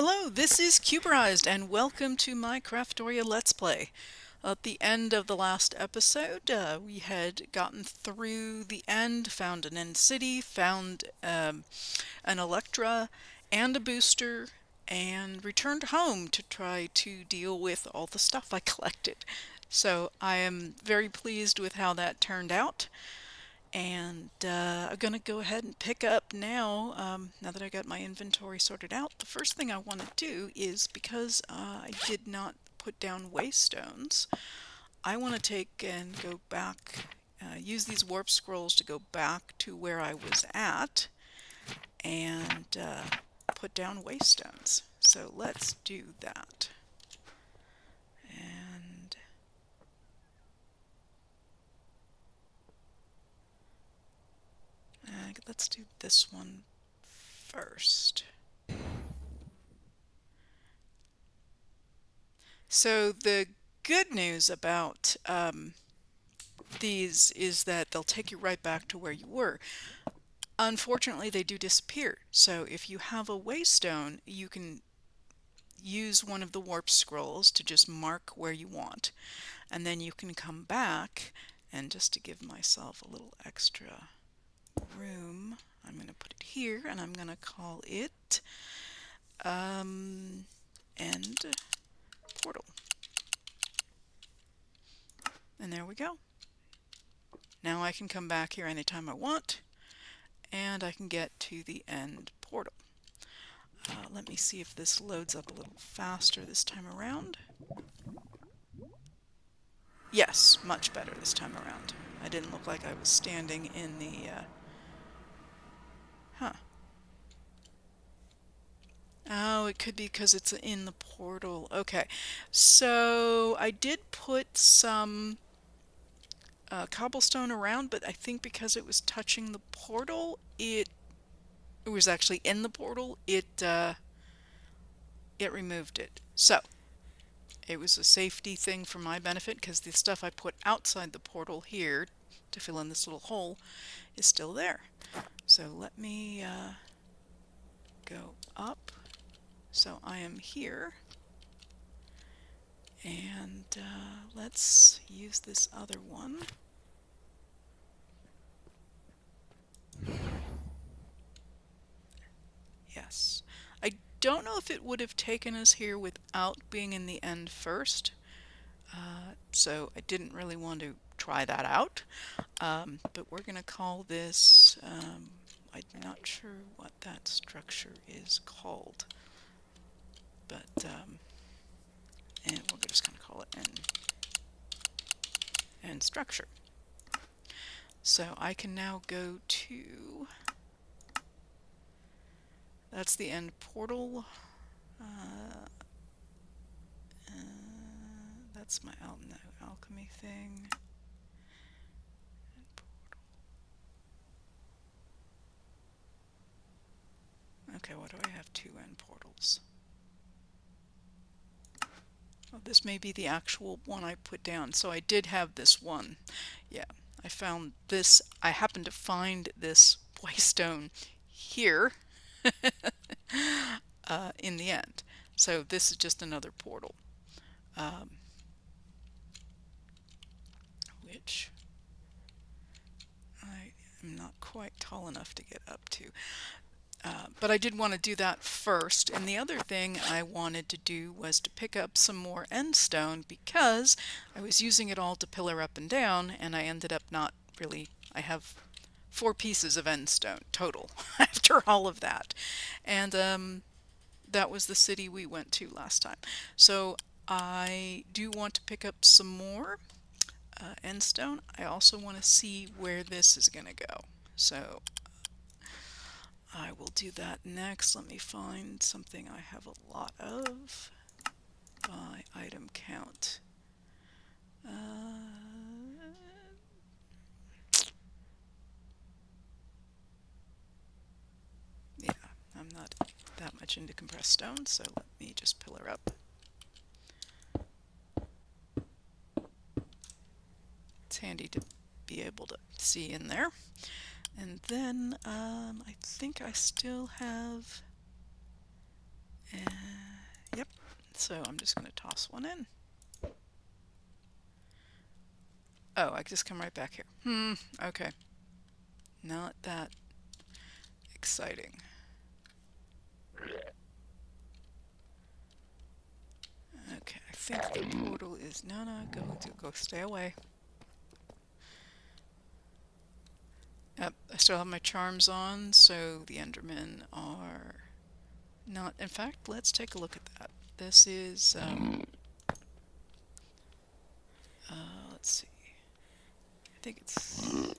Hello, this is Cuberized, and welcome to my Craftoria Let's Play. At the end of the last episode, we had gotten through the end, found an end city, found an Elytra and a booster, and returned home to try to deal with all the stuff I collected. So I am very pleased with how that turned out. And I'm gonna go ahead and pick up now, now that I got my inventory sorted out. The first thing I want to do is, because I did not put down waystones, I want to take and go back, use these warp scrolls to go back to where I was at and put down waystones. So let's do that. And let's do this one first. So the good news about these is that they'll take you right back to where you were. Unfortunately, they do disappear. So if you have a waystone, you can use one of the warp scrolls to just mark where you want. And then you can come back, and just to give myself a little extra room, I'm going to put it here, and I'm going to call it end portal. And there we go. Now I can come back here anytime I want, and I can get to the end portal. Let me see if this loads up a little faster this time around. Yes, much better this time around. I didn't look like I was standing in the... Huh. Oh, it could be because it's in the portal. Okay, so I did put some cobblestone around, but I think because it was touching the portal, it was actually in the portal, it removed it. So it was a safety thing for my benefit, because the stuff I put outside the portal here to fill in this little hole is still there. So let me go up. So I am here, and let's use this other one. Yes. I don't know if it would have taken us here without being in the end first, so I didn't really want to try that out. But we're going to call this, I'm not sure what that structure is called, but and we're just going to call it end structure. So I can now go to, that's the end portal. That's my alchemy thing. Okay, why do I have two end portals? Oh, this may be the actual one I put down. So I did have this one. Yeah, I found this. I happened to find this waystone here in the end. So this is just another portal, which I am not quite tall enough to get up to. But I did want to do that first. And the other thing I wanted to do was to pick up some more end stone, because I was using it all to pillar up and down, and I ended up not really... I have 4 pieces of end stone total after all of that. And that was the city we went to last time. So I do want to pick up some more end stone. I also want to see where this is going to go. So I will do that next. Let me find something I have a lot of by item count. Yeah, I'm not that much into compressed stone, so let me just pillar up. It's handy to be able to see in there. And then I think I still have Yep. So I'm just going to toss one in. Oh, I just come right back here. Okay. Not that exciting. Okay, I think the portal is... No, go stay away. Yep, I still have my charms on, so the Endermen are not... In fact, let's take a look at that. This is... let's see. I think it's...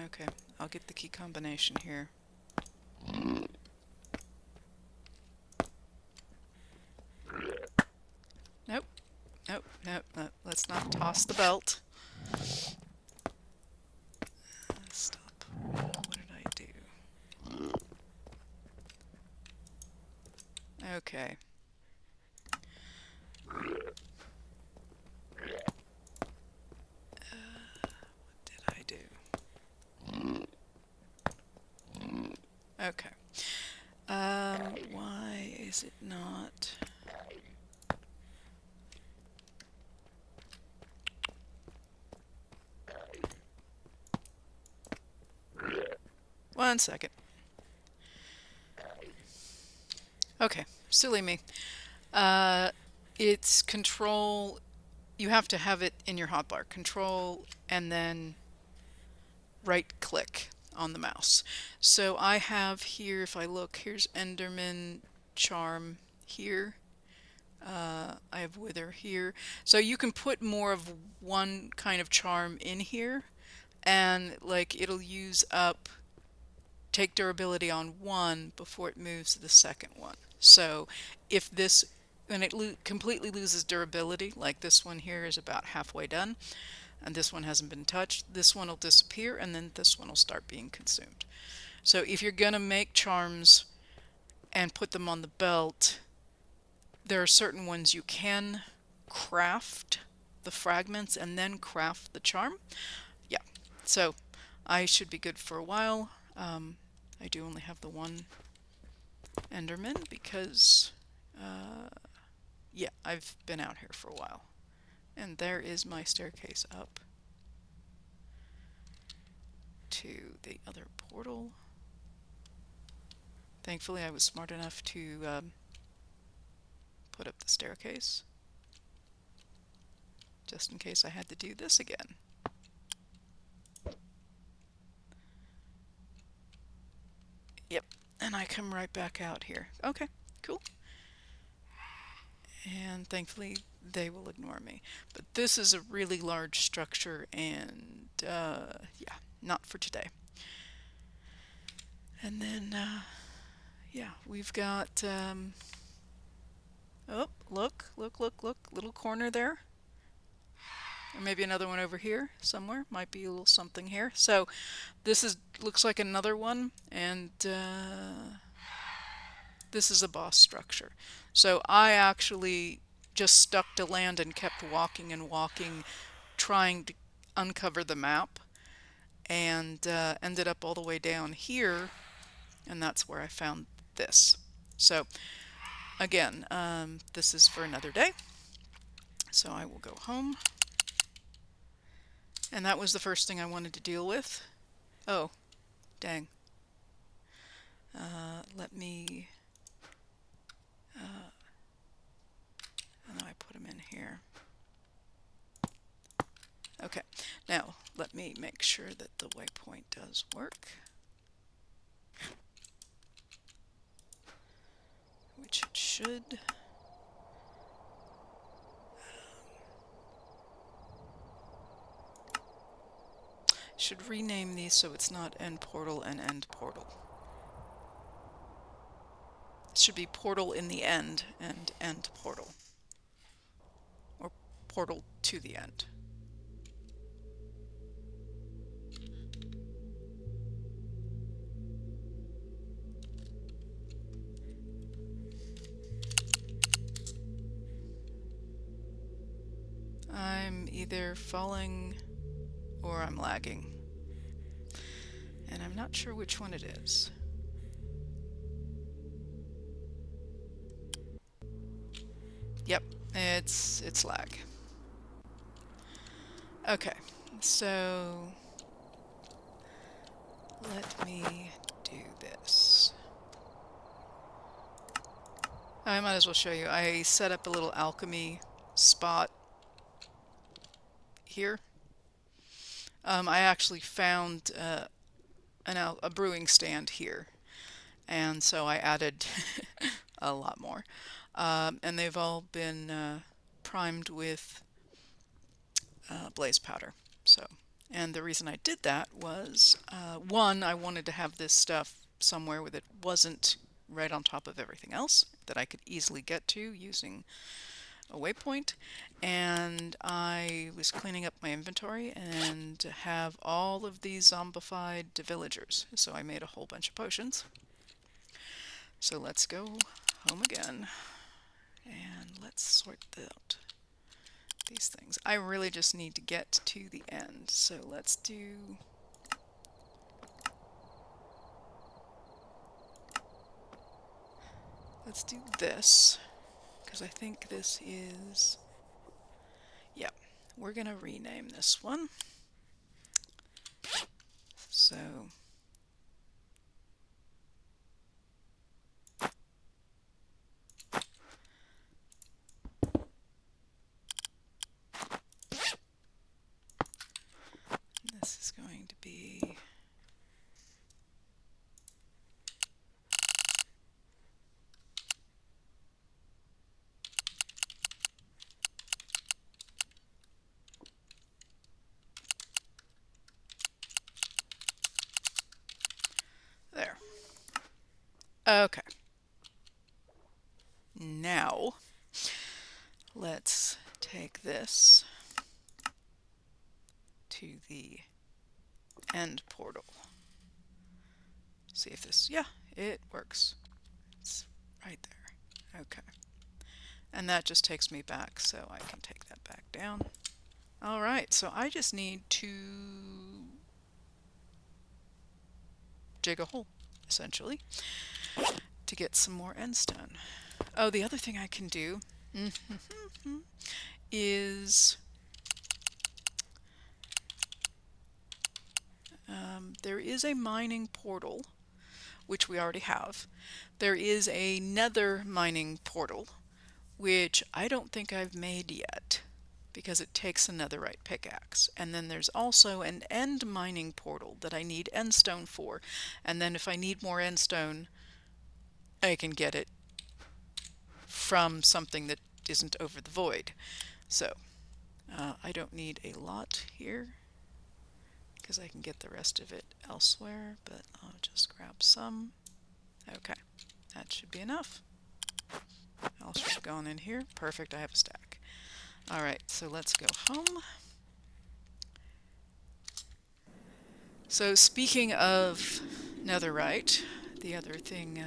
Okay, I'll get the key combination here. Nope. Nope. Let's not toss the belt. Stop. What did I do? Okay. What did I do? Okay. Why is it not... One second. Okay, silly me. It's control... You have to have it in your hotbar. Control and then right click on the mouse. So I have here, if I look, here's Enderman Charm here. I have Wither here. So you can put more of one kind of charm in here, and like it'll use up, take durability on one before it moves to the second one. So if this, when it completely loses durability, like this one here is about halfway done, and this one hasn't been touched, this one will disappear, and then this one will start being consumed. So if you're gonna make charms and put them on the belt, there are certain ones you can craft the fragments and then craft the charm. Yeah, so I should be good for a while. I do only have the one Enderman because, yeah, I've been out here for a while. And there is my staircase up to the other portal. Thankfully, I was smart enough to put up the staircase, just in case I had to do this again. Yep, and I come right back out here. Okay, cool. And thankfully, they will ignore me. But this is a really large structure, and yeah, not for today. And then, yeah, we've got, oh, look, little corner there. Or maybe another one over here somewhere. Might be a little something here. So this is, looks like another one, and this is a boss structure. So I actually just stuck to land and kept walking and walking, trying to uncover the map, and ended up all the way down here, and that's where I found this. So again, this is for another day. So I will go home. And that was the first thing I wanted to deal with. Oh, dang. Let me... and then I put them in here. Okay, now let me make sure that the waypoint does work. Which it should. Should rename these so it's not end portal and end portal. It should be portal in the end and end portal. Or portal to the end. I'm either falling or I'm lagging. And I'm not sure which one it is. Yep, it's lag. Okay, so let me do this. I might as well show you. I set up a little alchemy spot here. I actually found a brewing stand here, and so I added a lot more. And they've all been primed with blaze powder. So, and the reason I did that was one, I wanted to have this stuff somewhere where it wasn't right on top of everything else that I could easily get to using a waypoint, and I was cleaning up my inventory and have all of these zombified villagers. So I made a whole bunch of potions. So let's go home again and let's sort out these things. I really just need to get to the end. So let's do this, because I think this is, yeah, we're gonna rename this one. So this is going to be there. Okay. Now let's take this to the end portal. See if this, yeah, it works. It's right there. Okay. And that just takes me back, so I can take that back down. All right, so I just need to dig a hole, essentially, to get some more endstone. Oh, the other thing I can do is there is a mining portal, which we already have. There is a nether mining portal, which I don't think I've made yet, because it takes a netherite pickaxe. And then there's also an end mining portal that I need endstone for. And then if I need more endstone, I can get it from something that isn't over the void. So I don't need a lot here, because I can get the rest of it elsewhere, but I'll just grab some. Okay, that should be enough. I'll should have gone in here. Perfect, I have a stack. Alright, so let's go home. So speaking of netherite, the other thing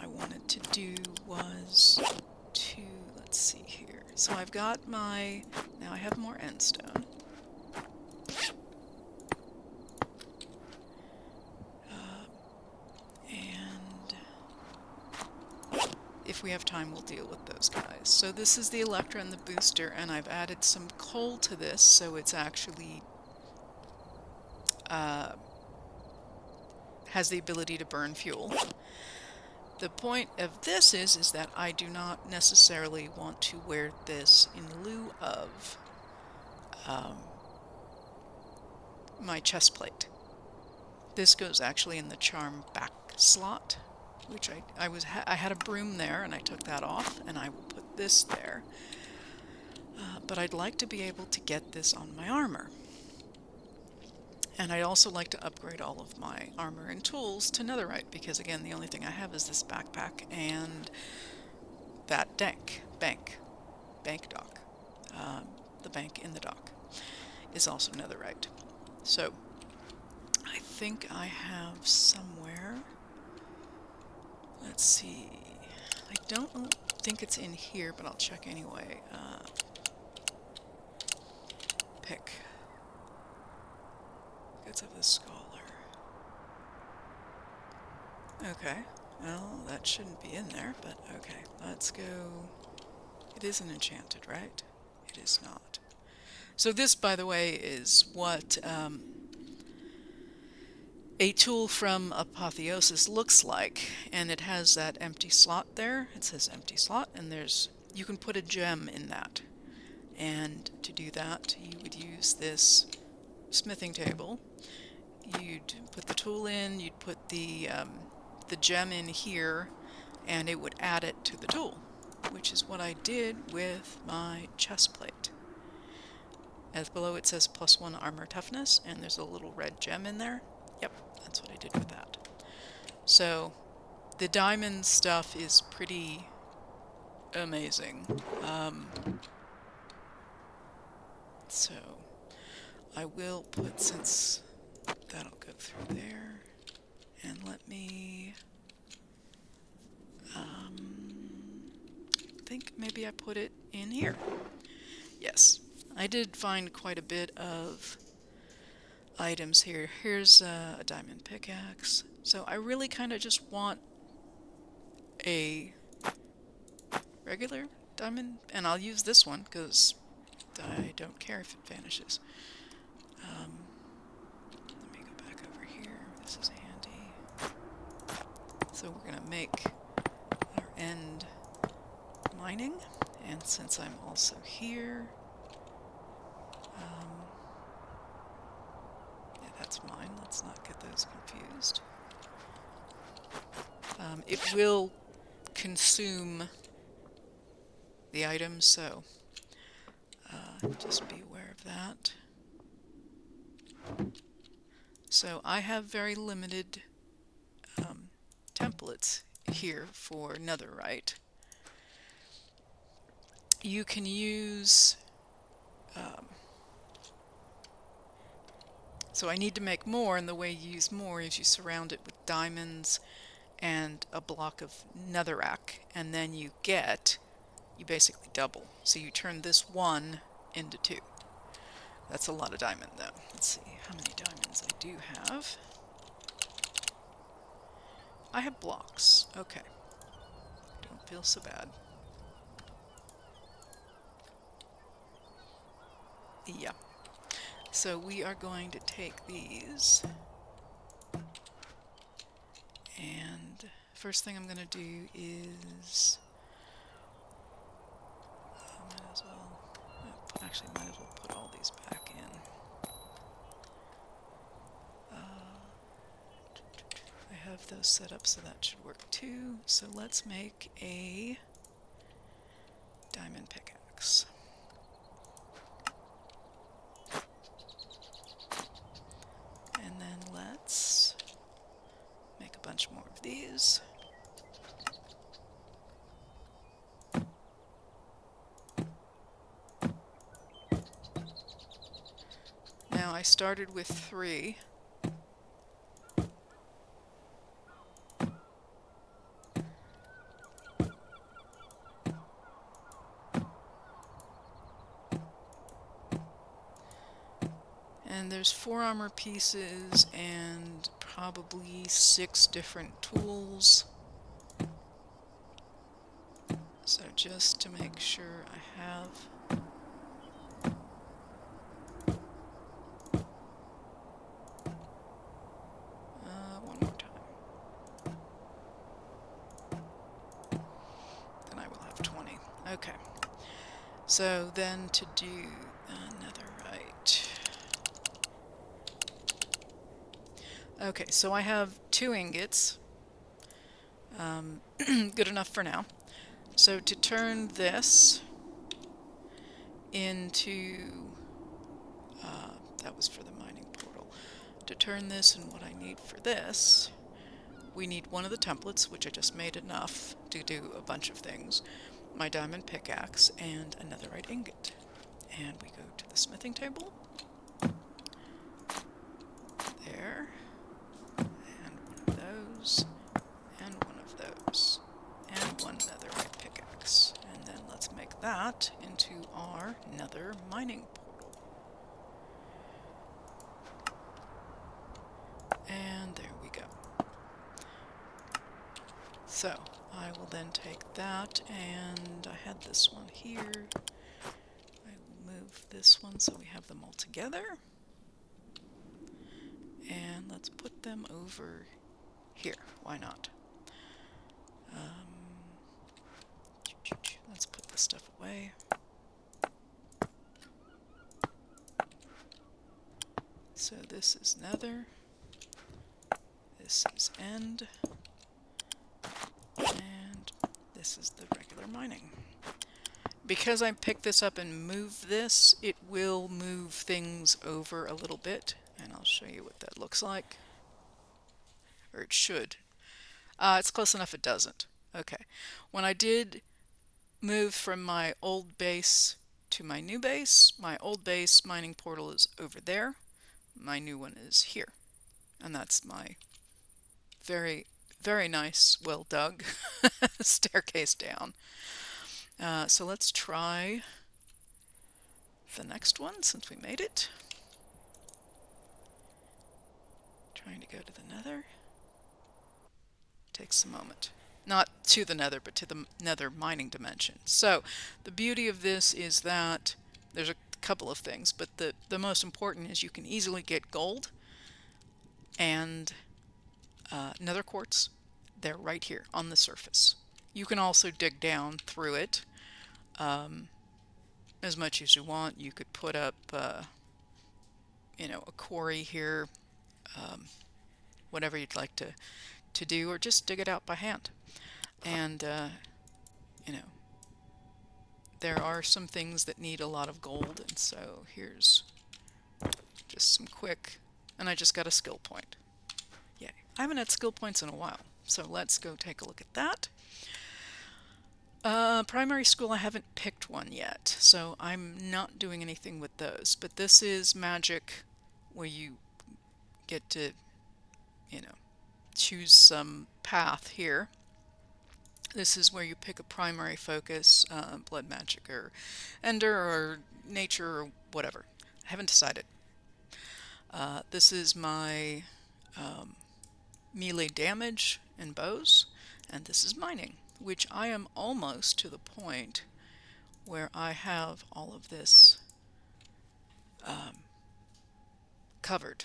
I wanted to do was to, let's see here. So I've got my, now I have more endstone. And if we have time, we'll deal with those guys. So this is the Elytra and the booster, and I've added some coal to this, so it's actually has the ability to burn fuel. The point of this is that I do not necessarily want to wear this in lieu of my chest plate. This goes actually in the charm back slot, which I had a broom there and I took that off, and I will put this there. But I'd like to be able to get this on my armor. And I'd also like to upgrade all of my armor and tools to netherite, because again, the only thing I have is this backpack and that bank dock. The bank in the dock is also netherite. So I think I have somewhere, let's see, I don't think it's in here, but I'll check anyway. Pick. Goods of the Scholar. Okay, Well, that shouldn't be in there, but okay. Let's go. It isn't enchanted, right? It is not. So this, by the way, is what a tool from Apotheosis looks like, and it has that empty slot there. It says empty slot, and you can put a gem in that. And to do that, you would use this smithing table. You'd put the tool in, you'd put the gem in here, and it would add it to the tool, which is what I did with my chest plate. As below it says +1 armor toughness, and there's a little red gem in there. Yep, that's what I did with that. So the diamond stuff is pretty amazing. So I will put, since that'll go through there, and let me think maybe I put it in here. Yes, I did find quite a bit of items here. Here's a diamond pickaxe. So I really kind of just want a regular diamond, and I'll use this one because I don't care if it vanishes. Let me go back over here. This is handy. So we're going to make our end mining, and since I'm also here, yeah, that's mine. Let's not get those confused. It will consume the items, so just be aware of that. So I have very limited templates here for netherite. You can use so I need to make more, and the way you use more is you surround it with diamonds and a block of netherrack, and then you basically double. So you turn this 1 into 2. That's a lot of diamond though. Let's see how many diamonds I do have. I have blocks. Okay. Don't feel so bad. Yeah. So we are going to take these, and first thing I'm going to do is might as well put all these back in. I have those set up, so that should work too. So let's make a diamond pickaxe. And then let's make a bunch more of these. Now I started with 3. And there's 4 armor pieces and probably 6 different tools. So just to make sure I have one more time. Then I will have 20. Okay. So then to do netherite. Okay, so I have 2 ingots. Good enough for now. So to turn this into, that was for the mining portal. To turn this and what I need for this, we need one of the templates, which I just made enough to do a bunch of things. My diamond pickaxe and a netherite ingot. And we go to the smithing table. There. And one of those. And one of those. And one netherite pickaxe. And then let's make that into our nether mining portal. And there we go. So I will then take that, and I had this one here. I will move this one so we have them all together. And let's put them over here. Why not? Let's put this stuff away. So this is Nether. This is End. And this is the regular mining. Because I picked this up and moved this, it will move things over a little bit. And I'll show you what that looks like. Or it should. It's close enough it doesn't. Okay. When I did move from my old base to my new base, my old base mining portal is over there. My new one is here. And that's my very, very nice, well dug staircase down. So let's try the next one since we made it. Trying to go to the Nether. Takes a moment. Not to the Nether, but to the Nether mining dimension. So the beauty of this is that there's a couple of things, but the most important is you can easily get gold and Nether quartz. They're right here on the surface. You can also dig down through it as much as you want. You could put up, you know, a quarry here, whatever you'd like to do, or just dig it out by hand. And, you know, there are some things that need a lot of gold, and so here's just some quick, and I just got a skill point. Yay. I haven't had skill points in a while, so let's go take a look at that. Primary school, I haven't picked one yet, so I'm not doing anything with those, but this is magic where you get to, you know, choose some path here. This is where you pick a primary focus, blood magic or ender or nature or whatever. I haven't decided. This is my melee damage and bows, and this is mining, which I am almost to the point where I have all of this covered.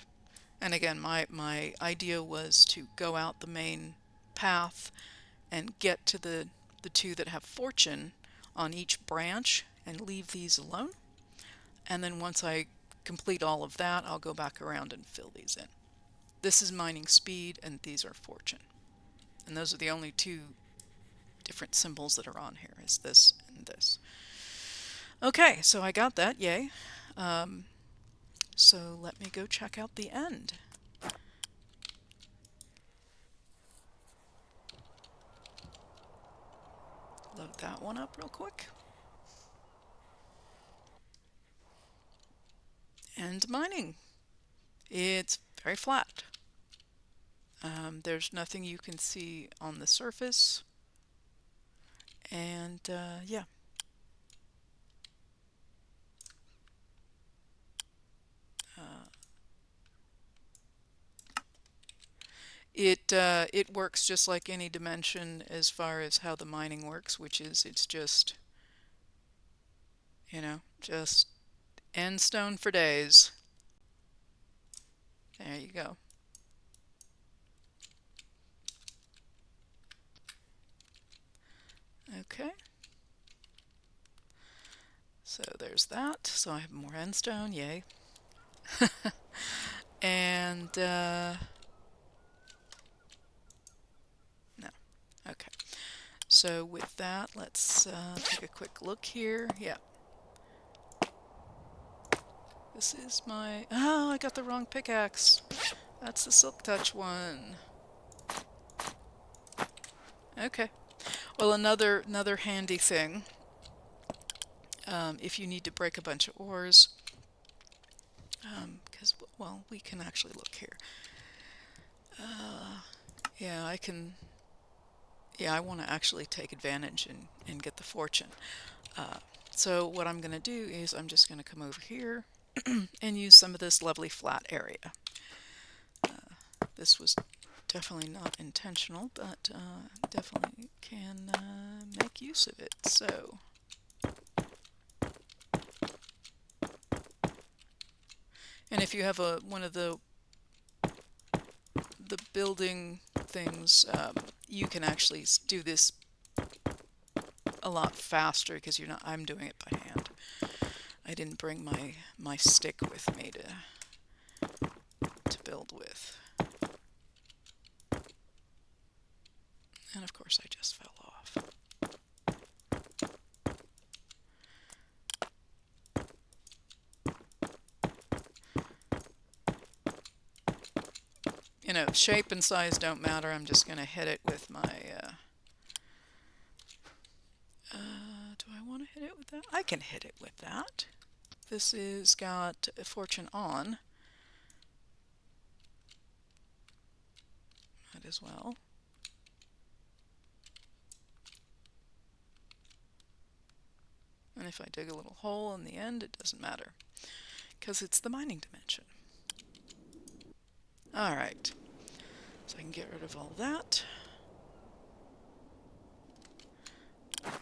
And again, my idea was to go out the main path and get to the two that have fortune on each branch and leave these alone. And then once I complete all of that, I'll go back around and fill these in. This is mining speed, and these are fortune. And those are the only two different symbols that are on here, is this and this. Okay, so I got that, yay. So let me go check out the end. Load that one up real quick. And mining. It's very flat. There's nothing you can see on the surface. And yeah. It works just like any dimension as far as how the mining works, which is it's just, you know, just end stone for days. There you go. Okay. So there's that. So I have more end stone, yay. And no. Okay. So with that, let's take a quick look here. Yeah. This is my... Oh, I got the wrong pickaxe. That's the Silk Touch one. Okay. Well, another handy thing, if you need to break a bunch of ores, because, well, we can actually look here. Yeah, I can... Yeah, I want to actually take advantage and get the fortune. So what I'm going to do is I'm just going to come over here and use some of this lovely flat area. This was Definitely not intentional, but definitely can make use of it. So, and if you have one of the building things, you can actually do this a lot faster because you're not. I'm doing it by hand. I didn't bring my stick with me to build with, and of course I just fell off. You know, shape and size don't matter. I'm just going to hit it with my... do I want to hit it with that? I can hit it with that. This is got a fortune on. Might as well. And if I dig a little hole in the end, it doesn't matter, because it's the mining dimension. Alright, so I can get rid of all that.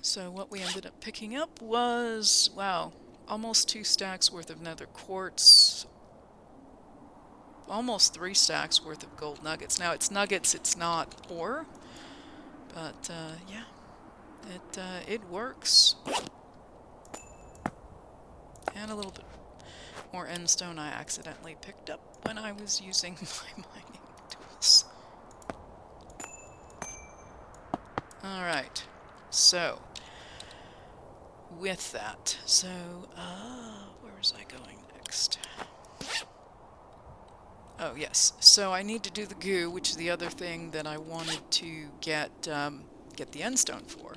So what we ended up picking up was, wow, almost 2 stacks worth of nether quartz, almost 3 stacks worth of gold nuggets. Now it's nuggets, it's not ore, but yeah, it works. And a little bit more endstone I accidentally picked up when I was using my mining tools. Alright, so with that, so where was I going next? Oh yes, so I need to do the goo, which is the other thing that I wanted to get the endstone for.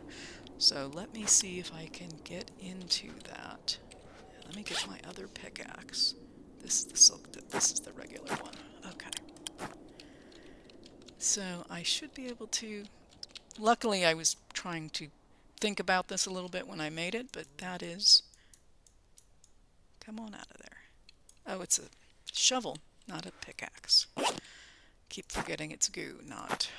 So let me see if I can get into that. Let me get my other pickaxe. This is the silk. This is the regular one. Okay. So I should be able to. Luckily, I was trying to think about this a little bit when I made it, but that is. Come on out of there. Oh, it's a shovel, not a pickaxe. Keep forgetting it's goo, not.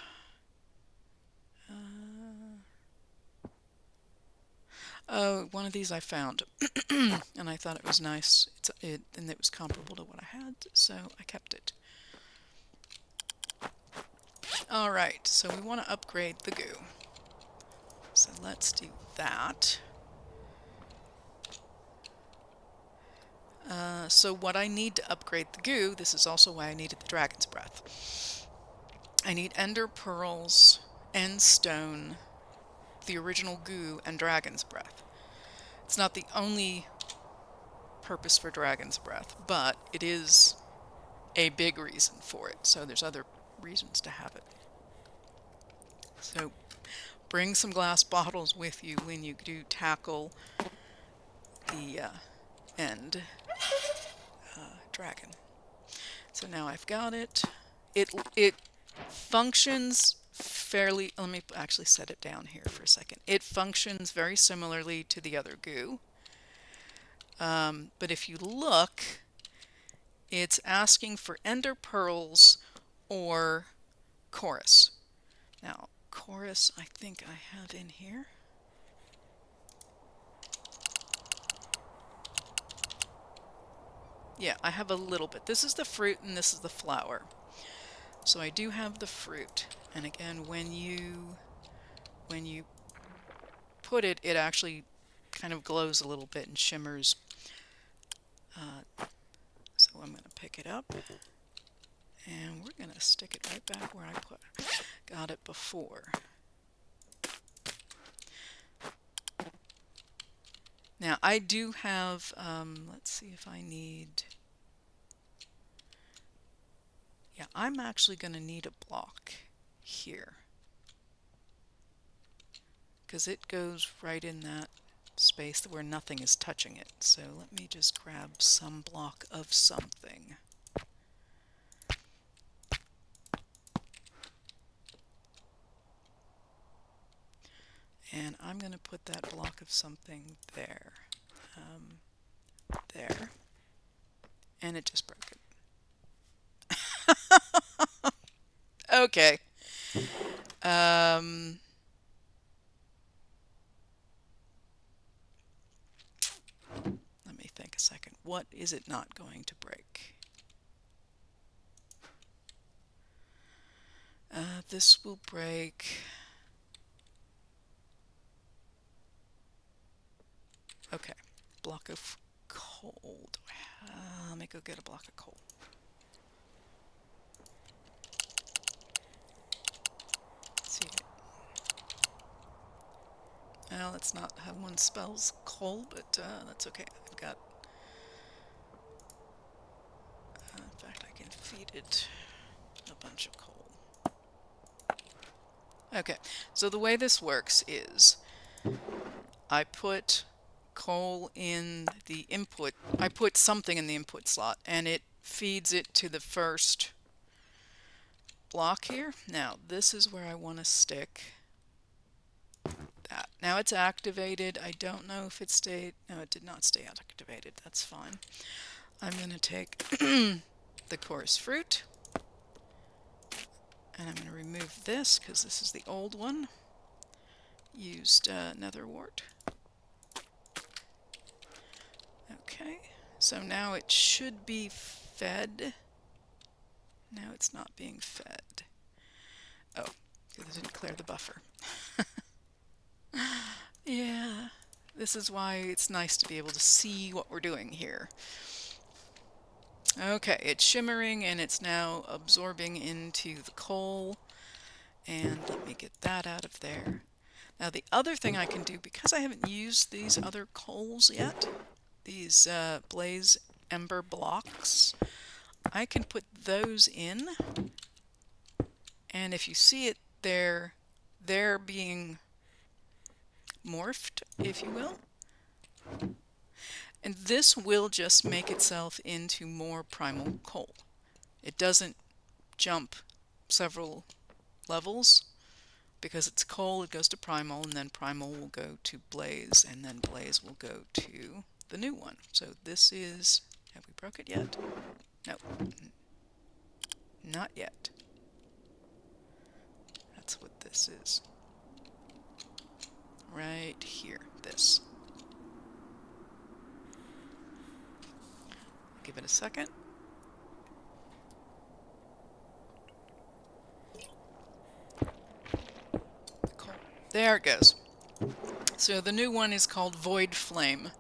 Oh, one of these I found, and I thought it was nice. And it was comparable to what I had, so I kept it. Alright, so we want to upgrade the goo. So let's do that. So what I need to upgrade the goo, this is also why I needed the dragon's breath. I need ender pearls, end stone, the original goo, and dragon's breath. It's not the only purpose for dragon's breath, but it is a big reason for it. So there's other reasons to have it. So bring some glass bottles with you when you do tackle the end dragon. So now I've got it. It functions fairly. Let me actually set it down here for a second. It functions very similarly to the other goo. But if you look, it's asking for ender pearls or chorus. Now, chorus I think I have in here. Yeah, I have a little bit. This is the fruit and this is the flower. So I do have the fruit. And again, when you put it, it actually kind of glows a little bit and shimmers. So I'm going to pick it up. And we're going to stick it right back where I got it before. Now I do have, let's see if I need, yeah, I'm actually going to need a block here. Because it goes right in that space where nothing is touching it. So let me just grab some block of something. And I'm going to put that block of something there. There. And it just broke it. Okay. Um, Let me think a second. What is it not going to break? This will break. Okay. Block of coal. Let me go get a block of coal. Let's see. Well, let's not have one spells coal, but that's okay. I've got. In fact, I can feed it a bunch of coal. Okay, so the way this works is I put coal in the input. I put something in the input slot, and it feeds it to the first block here. Now, this is where I want to stick that. Now it's activated. I don't know if it stayed. No, it did not stay activated. That's fine. I'm going to take the chorus fruit, and I'm going to remove this because this is the old one. Used nether wart. Okay, so now it should be fed. Now it's not being fed. Oh, because I didn't clear the buffer. Yeah, this is why it's nice to be able to see what we're doing here. Okay, it's shimmering and it's now absorbing into the coal. And let me get that out of there. Now the other thing I can do, because I haven't used these other coals yet, these blaze ember blocks, I can put those in. And if you see it, they're being morphed, if you will. And this will just make itself into more primal coal. It doesn't jump several levels because it's coal. It goes to primal, and then primal will go to blaze, and then blaze will go to the new one. So this is, have we broke it yet? No, not yet. That's what this is. Right here, this. Give it a second. There it goes. So the new one is called Void Flame,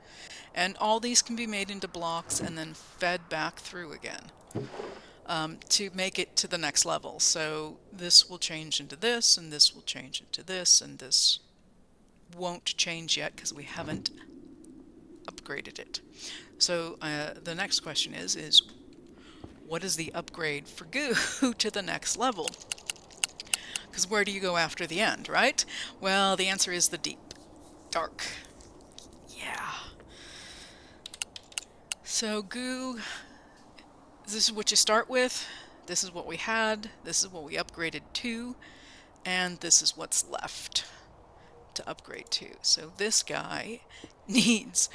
and all these can be made into blocks and then fed back through again to make it to the next level. So this will change into this, and this will change into this, and this won't change yet because we haven't upgraded it. So the next question is what is the upgrade for goo to the next level? Because where do you go after the end, right? Well, the answer is the deep dark. Yeah. So goo, this is what you start with. This is what we had. This is what we upgraded to. And this is what's left to upgrade to. So this guy needs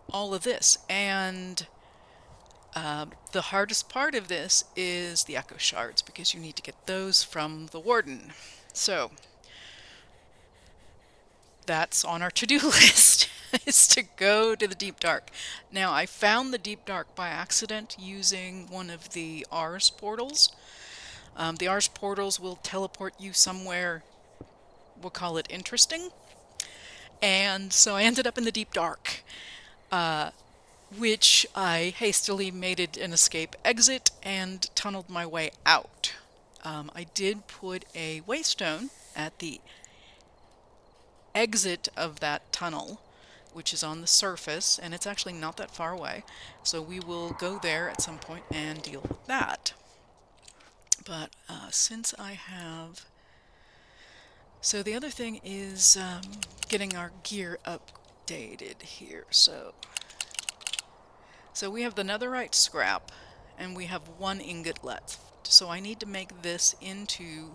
all of this. And the hardest part of this is the echo shards, because you need to get those from the warden. So that's on our to-do list, is to go to the deep dark. Now, I found the deep dark by accident using one of the Ars portals. The Ars portals will teleport you somewhere, we'll call it interesting. And so I ended up in the deep dark, which I hastily made it an escape exit and tunneled my way out. I did put a waystone at the exit of that tunnel, which is on the surface, and it's actually not that far away. So we will go there at some point and deal with that. But since I have... So the other thing is getting our gear updated here. So we have the netherite scrap, and we have 1 ingot left. So I need to make this into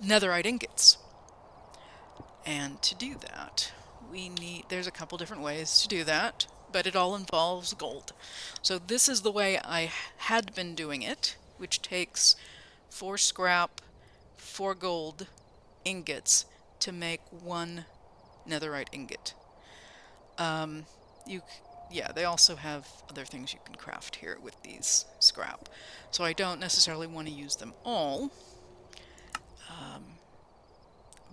netherite ingots. And to do that, we need, there's a couple different ways to do that. but it all involves gold. So this is the way I had been doing it, which takes 4 scrap, 4 gold ingots to make 1 netherite ingot. Um, you, yeah, they also have other things you can craft here with these scrap. So I don't necessarily want to use them all,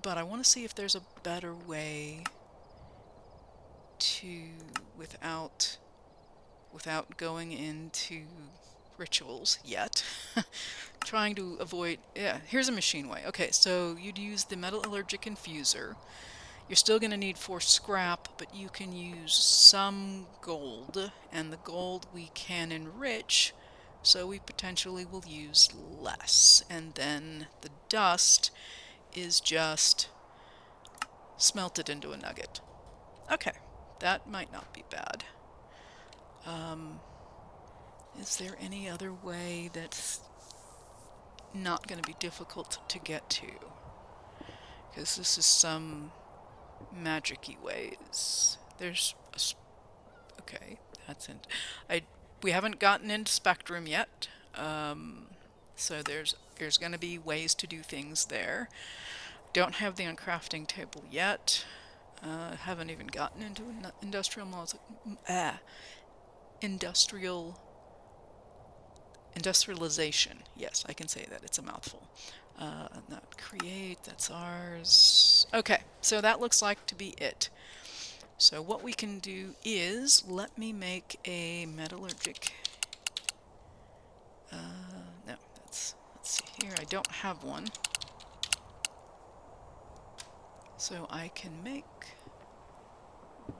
but I want to see if there's a better way to, without going into rituals yet, trying to avoid, yeah, here's a machine way. Okay, so you'd use the metallurgic infuser. You're still going to need 4 scrap, but you can use some gold, and the gold we can enrich, so we potentially will use less. And then the dust is just smelted into a nugget. Okay, that might not be bad. Is there any other way that's not going to be difficult to get to? Because this is some magic-y ways. There's a okay, that's in. We haven't gotten into Spectrum yet, so there's going to be ways to do things there. Don't have the uncrafting table yet. Haven't even gotten into industrial industrialization. Yes, I can say that. It's a mouthful. Not create, that's ours. Okay, so that looks like to be it. So what we can do is, let me make a metallurgic. No, let's see here. I don't have one. So I can make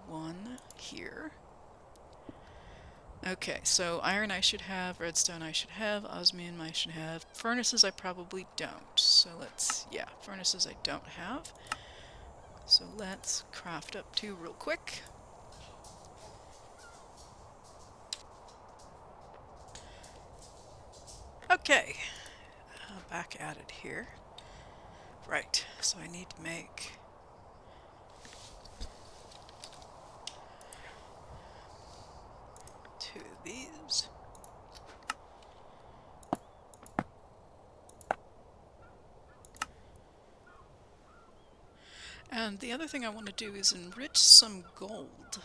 one here. Okay, so iron I should have, redstone I should have, osmium I should have, furnaces I probably don't. So yeah, furnaces I don't have. So let's craft up 2 real quick. Okay, back at it here. Right, so I need to make 2 of these. And the other thing I want to do is enrich some gold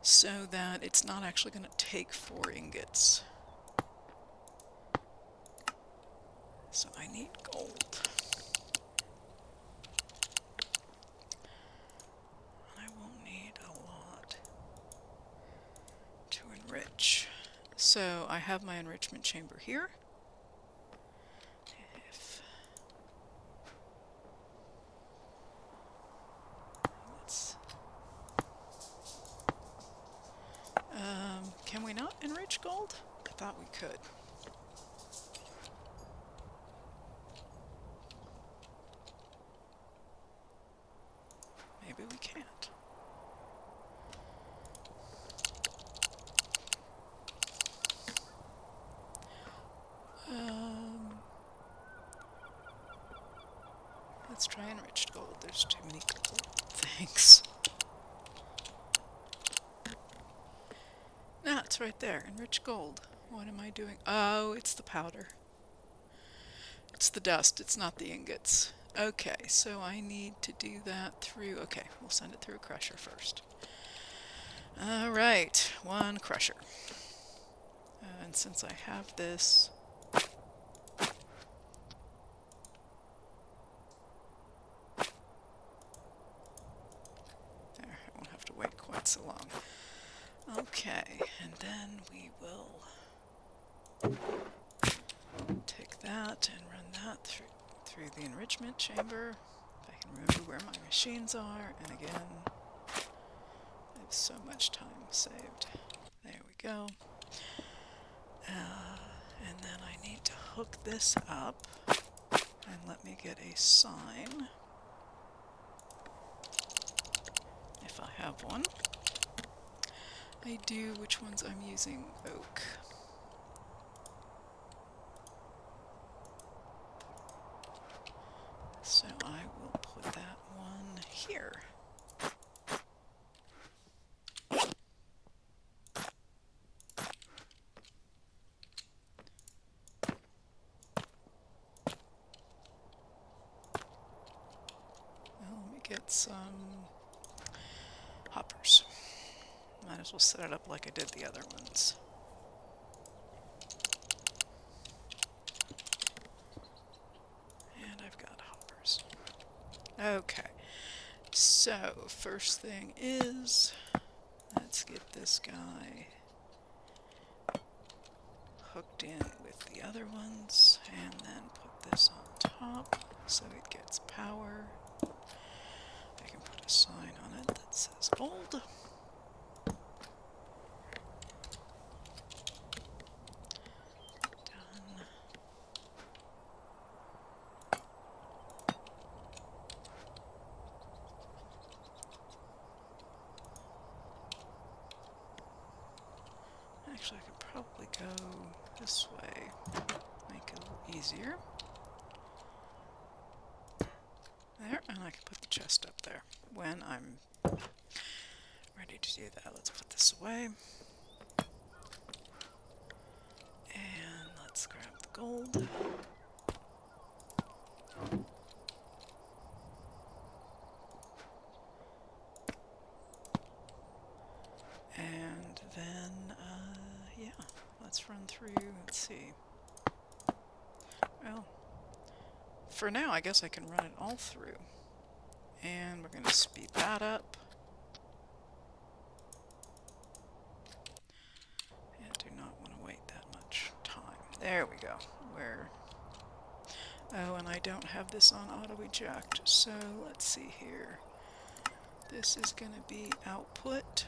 so that it's not actually going to take 4 ingots. So I need gold. I will need a lot to enrich. So I have my enrichment chamber here. Can we not enrich gold? I thought we could. Maybe we can't. Let's try enriched gold. There's too many gold things. Ah, it's right there. Enriched gold. What am I doing? Oh, it's the powder. It's the dust. It's not the ingots. Okay, so I need to do that through... Okay, we'll send it through a crusher first. Alright, 1 crusher. And since I have this... There, I won't have to wait quite so long. Okay, and then we will take that and run that through the enrichment chamber. If I can remember where my machines are, and again, I have so much time saved. There we go. And then I need to hook this up, and let me get a sign, if I have one. I do. Which ones I'm using? Oak. So I will put that one here. get some hoppers. Might as well set it up like I did the other ones. And I've got hoppers. Okay, so first thing is, let's get this guy hooked in with the other ones, and then put this on top so it gets power. I can put a sign on it that says gold. Done. Actually, I could probably go this way, make it a little easier. There, and I can put the chest up there when I'm ready to do that. Let's put this away. And let's grab the gold. And then, yeah, let's run through, let's see. Well, for now, I guess I can run it all through. And we're going to speed that up. And do not want to wait that much time. There we go. Oh, and I don't have this on auto eject, so let's see here. This is going to be output.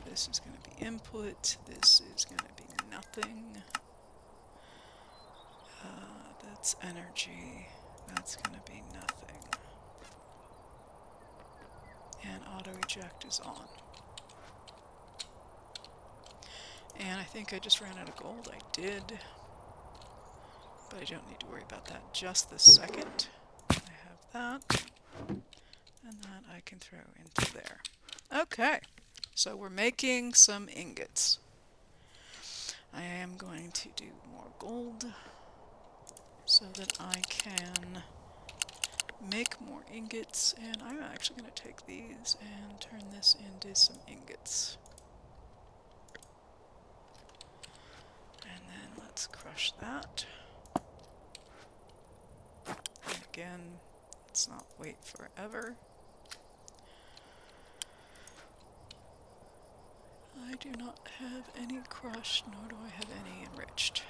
This is going to be input. This is going to be nothing. That's energy. That's going to be nothing. And auto eject is on. And I think I just ran out of gold. I did. But I don't need to worry about that just this second. I have that. And that I can throw into there. Okay. So we're making some ingots. I am going to do more gold so that I can make more ingots, and I'm actually going to take these and turn this into some ingots. And then let's crush that. And again, let's not wait forever. I do not have any crushed, nor do I have any enriched.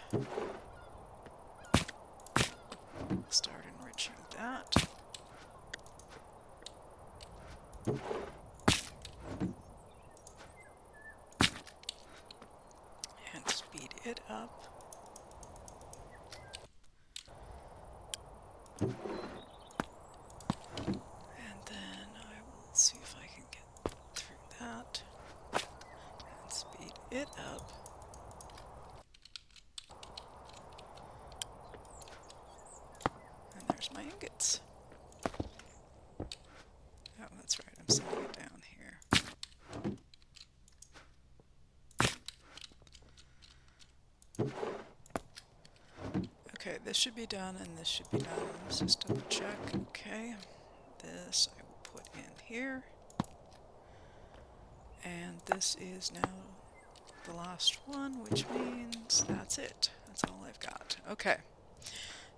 Start enriching that. And speed it up. And then I will see if I can get through that. And speed it up. And there's my ingots. Oh, that's right, I'm sending it down here. Okay, this should be done, and this should be done. Let's just double check. Okay, this I will put in here. And this is now the last one, which means that's it. That's all I've got. Okay,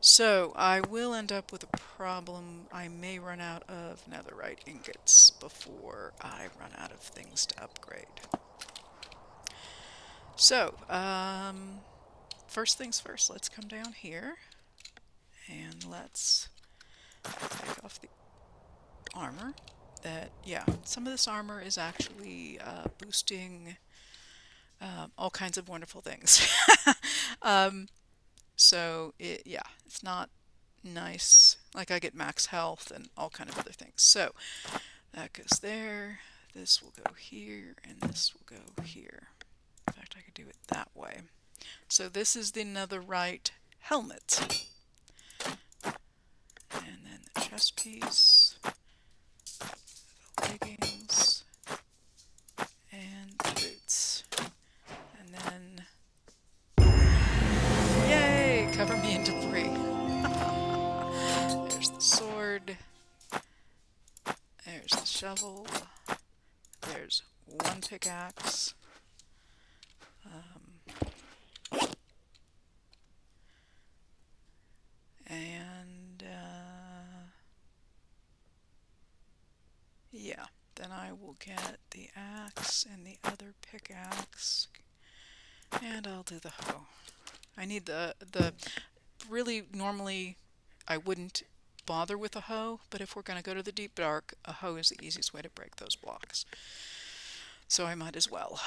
so I will end up with a problem. I may run out of netherite ingots before I run out of things to upgrade. So, first things first, let's come down here and let's take off the armor. Yeah, some of this armor is actually boosting all kinds of wonderful things. So, yeah, it's not nice. Like, I get max health and all kind of other things. So, that goes there, this will go here, and this will go here. In fact, I could do it that way. So this is the netherite helmet. And then the chest piece, the leggings, and the boots. And then, yay! Cover me in debris. There's the sword. There's the shovel. There's one pickaxe. And yeah, then I will get the axe and the other pickaxe, and I'll do the hoe. I need the really, normally I wouldn't bother with a hoe, but if we're going to go to the deep dark, a hoe is the easiest way to break those blocks. So I might as well.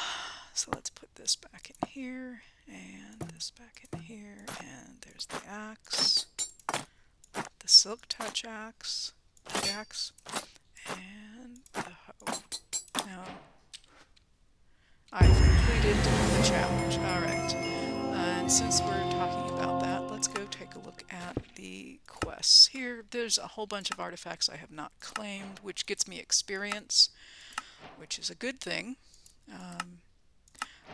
So let's put this back in here, and this back in here, and there's the axe, the silk touch axe, pickaxe, and the hoe. Now, I've completed the challenge. Alright, and since we're talking about that, let's go take a look at the quests. Here, there's a whole bunch of artifacts I have not claimed, which gets me experience, which is a good thing.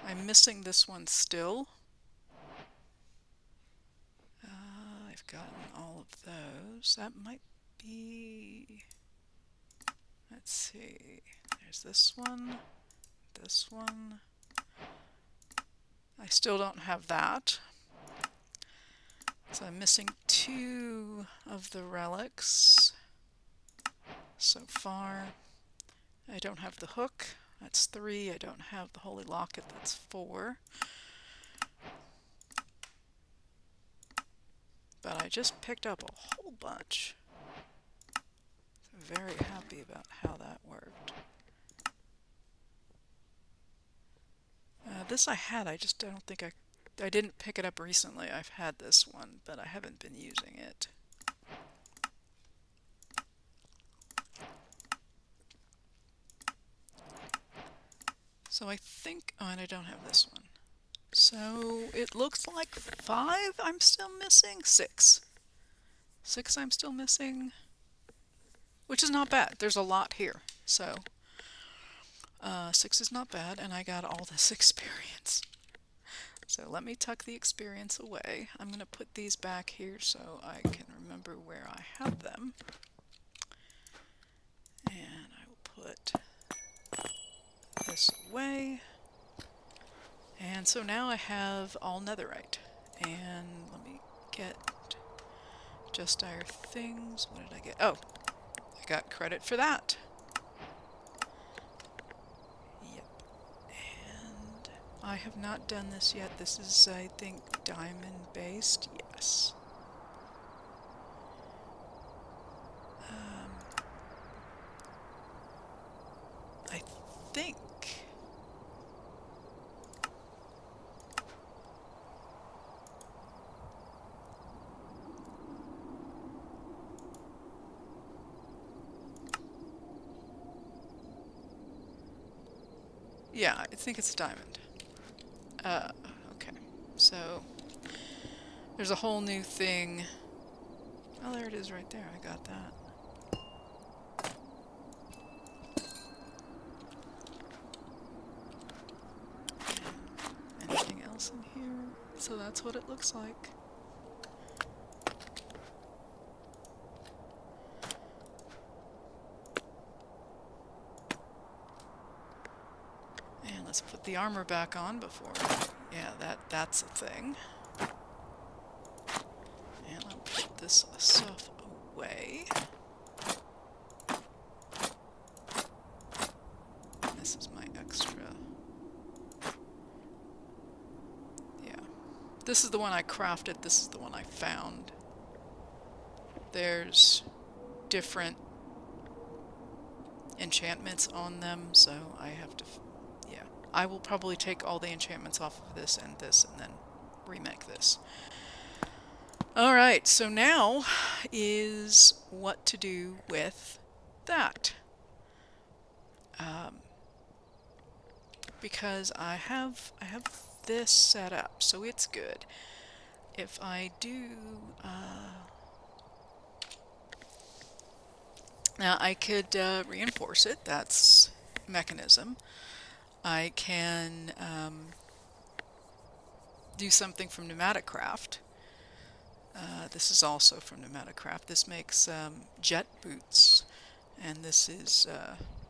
I'm missing this one still. I've gotten all of those. That might be... Let's see. There's this one. This one. I still don't have that. So I'm missing 2 of the relics so far. I don't have the hook. That's 3. I don't have the holy locket. That's 4. But I just picked up a whole bunch. So very happy about how that worked. This I had, I just don't think I didn't pick it up recently. I've had this one, but I haven't been using it. So I think, oh, and I don't have this one. So it looks like 5 I'm still missing. 6. 6 I'm still missing, which is not bad. There's a lot here. So 6 is not bad, and I got all this experience. So let me tuck the experience away. I'm going to put these back here so I can remember where I have them. And I will put this away. And so now I have all netherite. And let me get just our things. What did I get? Oh, I got credit for that. Yep. And I have not done this yet. This is, I think, diamond based. Yes. I think. Yeah, I think it's a diamond. Okay. So, there's a whole new thing. Oh, there it is right there. I got that. Anything else in here? So that's what it looks like. And let's put the armor back on before. Yeah, that's a thing. And I'll put this stuff away. This is my extra. Yeah. This is the one I crafted. This is the one I found. There's different enchantments on them, so I have to... Yeah. I will probably take all the enchantments off of this, and then remake this. Alright, so now is what to do with that. Because I have this set up, so it's good. If I do... now I could reinforce it, that's mechanism. I can do something from Pneumatic Craft. This is also from Pneumatic Craft. This makes jet boots, and this is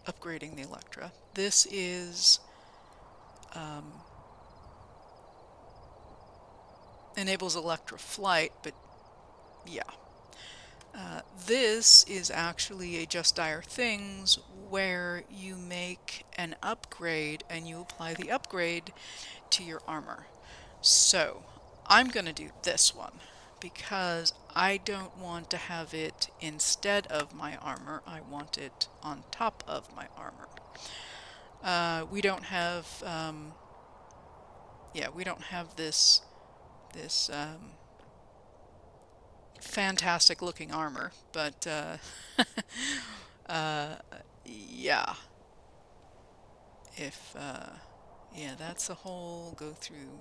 upgrading the Elytra. This is enables Elytra flight, but yeah. This is actually a Just Dire Things where you make an upgrade and you apply the upgrade to your armor. So I'm going to do this one because I don't want to have it instead of my armor. I want it on top of my armor. We don't have, yeah, we don't have this fantastic looking armor, but yeah, if yeah, that's a whole go through.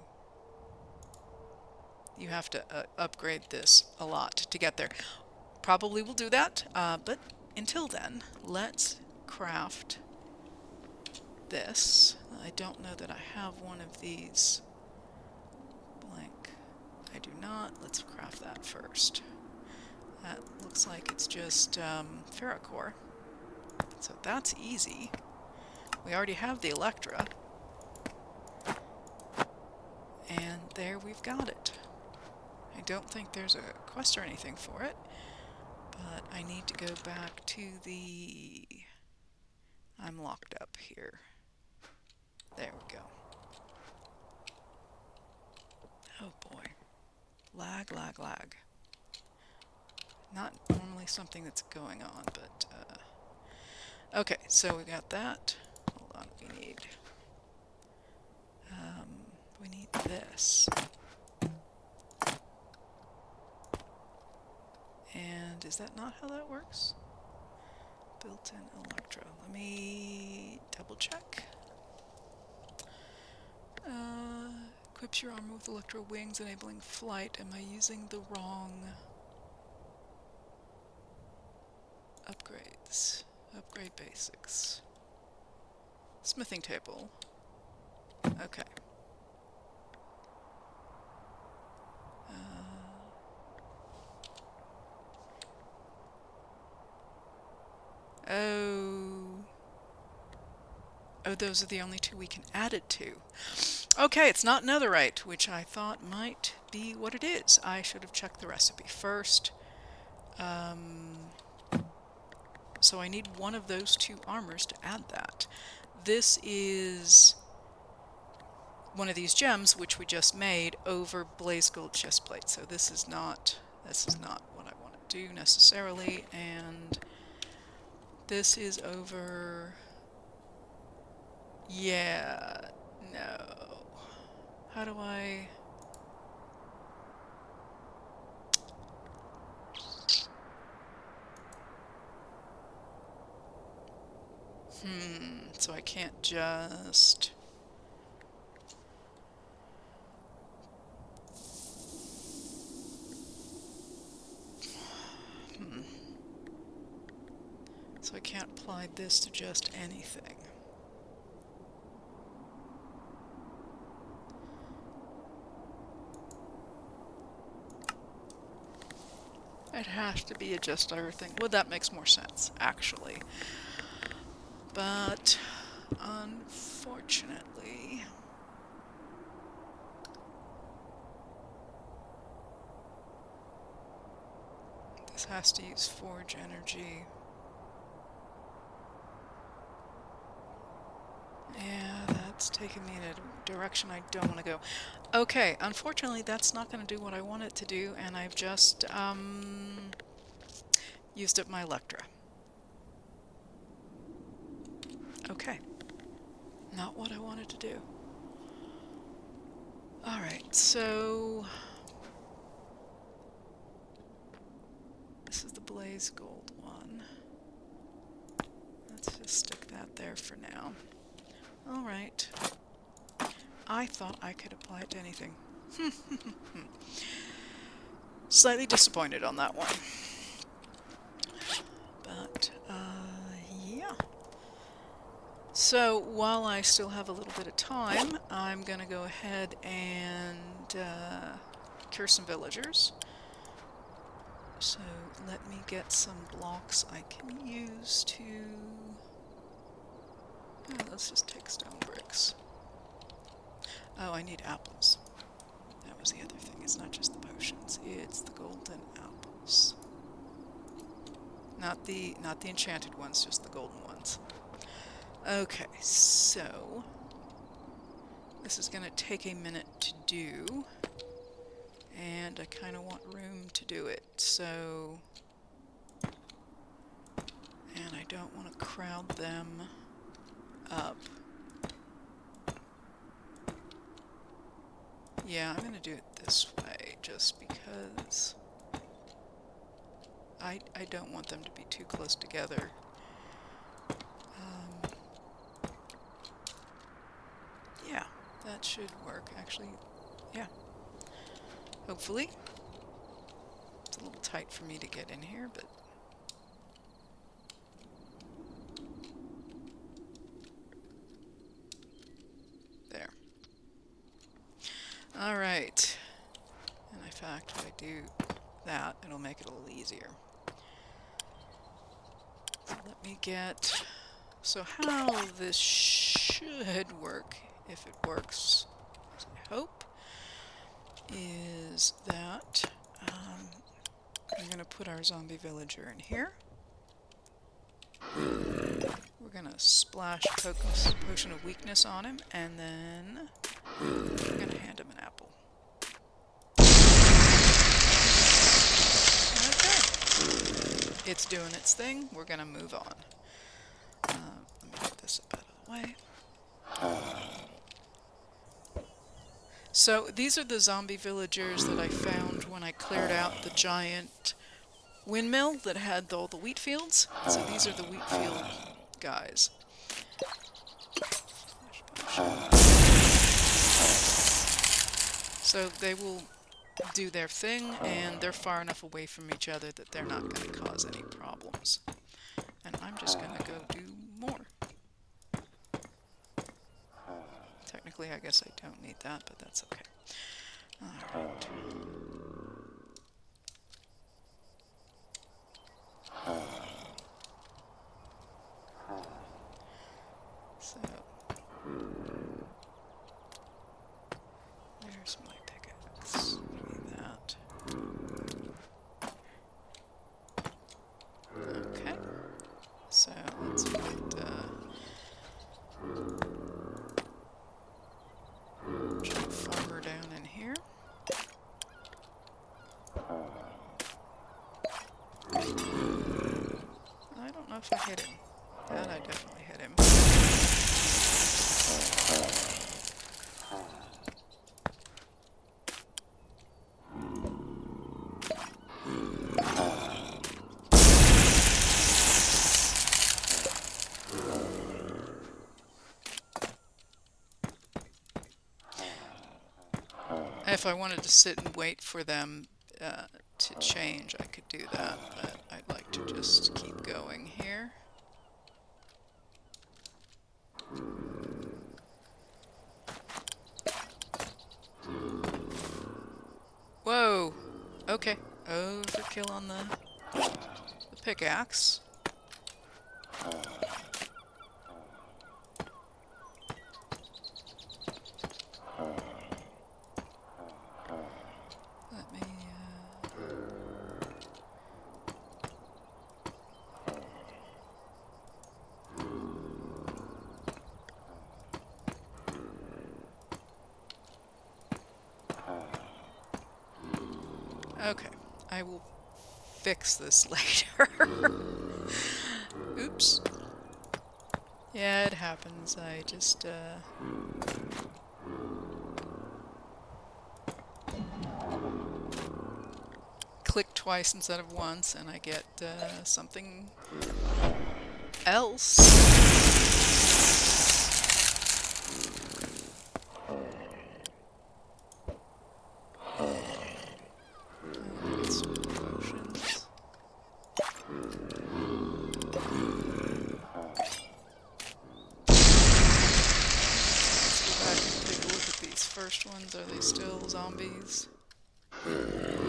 You have to upgrade this a lot to get there. Probably will do that, but until then, let's craft this. I don't know that I have one of these blank. I do not. Let's craft that first. That looks like it's just ferrocore. So that's easy. We already have the Elytra. And there we've got it. I don't think there's a quest or anything for it, but I need to go back to the... I'm locked up here. There we go. Oh boy. Lag, lag, lag. Not normally something that's going on, but... Okay, so we got that. Hold on, we need this. And is that not how that works? Built-in Elytra. Let me double check. Equips your armor with Elytra wings, enabling flight. Am I using the wrong upgrades? Upgrade basics. Smithing table. Okay. Oh, those are the only two we can add it to. Okay, it's not netherite, which I thought might be what it is. I should have checked the recipe first. So I need one of those two armors to add that. This is one of these gems, which we just made, over blaze gold chestplate. So this is not what I want to do necessarily, and this is over... Yeah, no. How do I... So I can't just... So I can't apply this to just anything. It has to be a just everything. Well, that makes more sense, actually. But, unfortunately... This has to use forge energy. Yeah, that's taking me in a direction I don't want to go. Okay, unfortunately that's not going to do what I want it to do, and I've just used up my Elytra. Okay, not what I wanted to do. Alright, so... This is the blaze gold one. Let's just stick that there for now. Alright. I thought I could apply it to anything. Slightly disappointed on that one. But, yeah. So, while I still have a little bit of time, I'm going to go ahead and cure some villagers. So, let me get some blocks I can use to Let's just take stone bricks. Oh, I need apples. That was the other thing. It's not just the potions, it's the golden apples. Not the enchanted ones, just the golden ones. Okay, so this is gonna take a minute to do, and I kind of want room to do it, so... And I don't want to crowd them up. Yeah, I'm gonna do it this way, just because I don't want them to be too close together. Yeah, that should work, actually. Yeah. Hopefully. It's a little tight for me to get in here, but... There. Alright. And in fact, if I do that, it'll make it a little easier. So let me get... So how this should work, if it works, as I hope, is that I'm going to put our zombie villager in here. We're going to splash Potion of Weakness on him, and then we're going to hand him an apple. Okay. It's doing its thing. We're going to move on. Let me get this up out of the way. So these are the zombie villagers that I found when I cleared out the giant windmill that had all the wheat fields. So these are the wheat field guys. So they will do their thing, and they're far enough away from each other that they're not going to cause any problems. And I'm just going to go do more. Technically, I guess I don't need that, but that's okay. Alright. So, there's my pickaxe. Give me that. Okay. So, let's put giant farmer down in here. I don't know if I hit him. That I definitely hit him. If I wanted to sit and wait for them to change, I could do that, but I'd like to just keep going here. Whoa! Okay. Overkill on the pickaxe. Let me, Okay, I will fix this later. Oops. Yeah, it happens. I just, click twice instead of once, and I get, something else. Get some potions. Take a look at these first ones. Are they still zombies?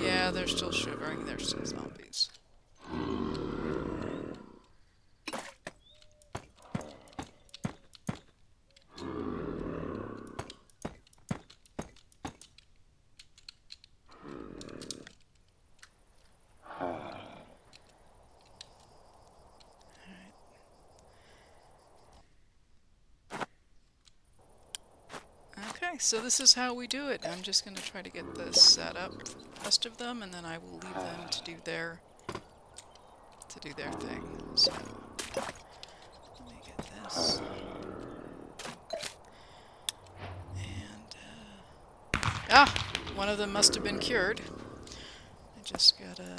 Yeah, they're still shivering. They're still zombies. so this is how we do it. I'm just going to try to get this set up for the rest of them, and then I will leave them to do their thing. So let me get this. And one of them must have been cured. I just got a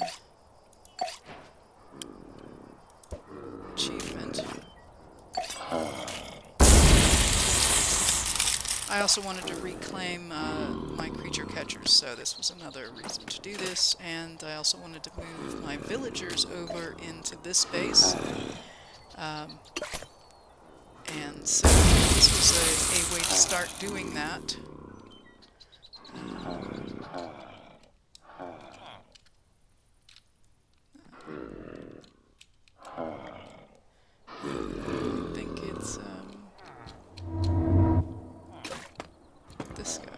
achievement. I also wanted to reclaim my creature catchers, so this was another reason to do this. And I also wanted to move my villagers over into this base. And so this was a way to start doing that. I think it's this guy.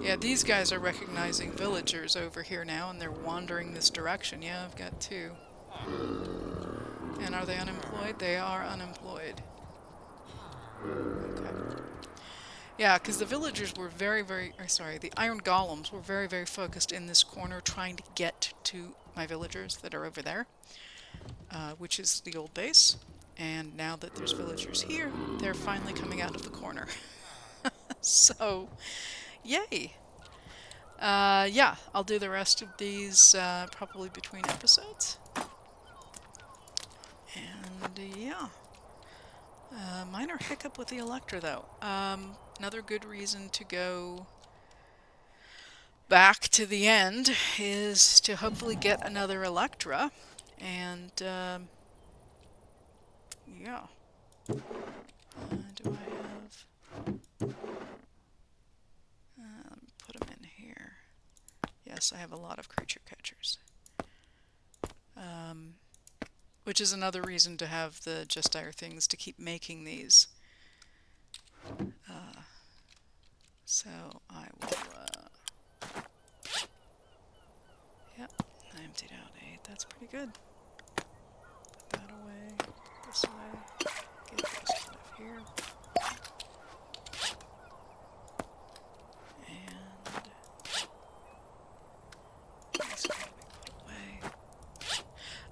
Yeah, these guys are recognizing villagers over here now, and they're wandering this direction. Yeah, I've got 2. And are they unemployed? They are unemployed. Okay. Yeah, because the villagers were the iron golems were very, very focused in this corner trying to get to my villagers that are over there, which is the old base. And now that there's villagers here, they're finally coming out of the corner. So, yay! Yeah, I'll do the rest of these probably between episodes. And yeah. Minor hiccup with the Elytra, though. Another good reason to go back to the end is to hopefully get another Elytra. And yeah. Do I have... let me put them in here. Yes, I have a lot of creature catchers. Which is another reason to have the Just Dire things to keep making these. So I will, yep, I emptied out 8. That's pretty good. Put that away, this way, get this stuff here. And this can be put away.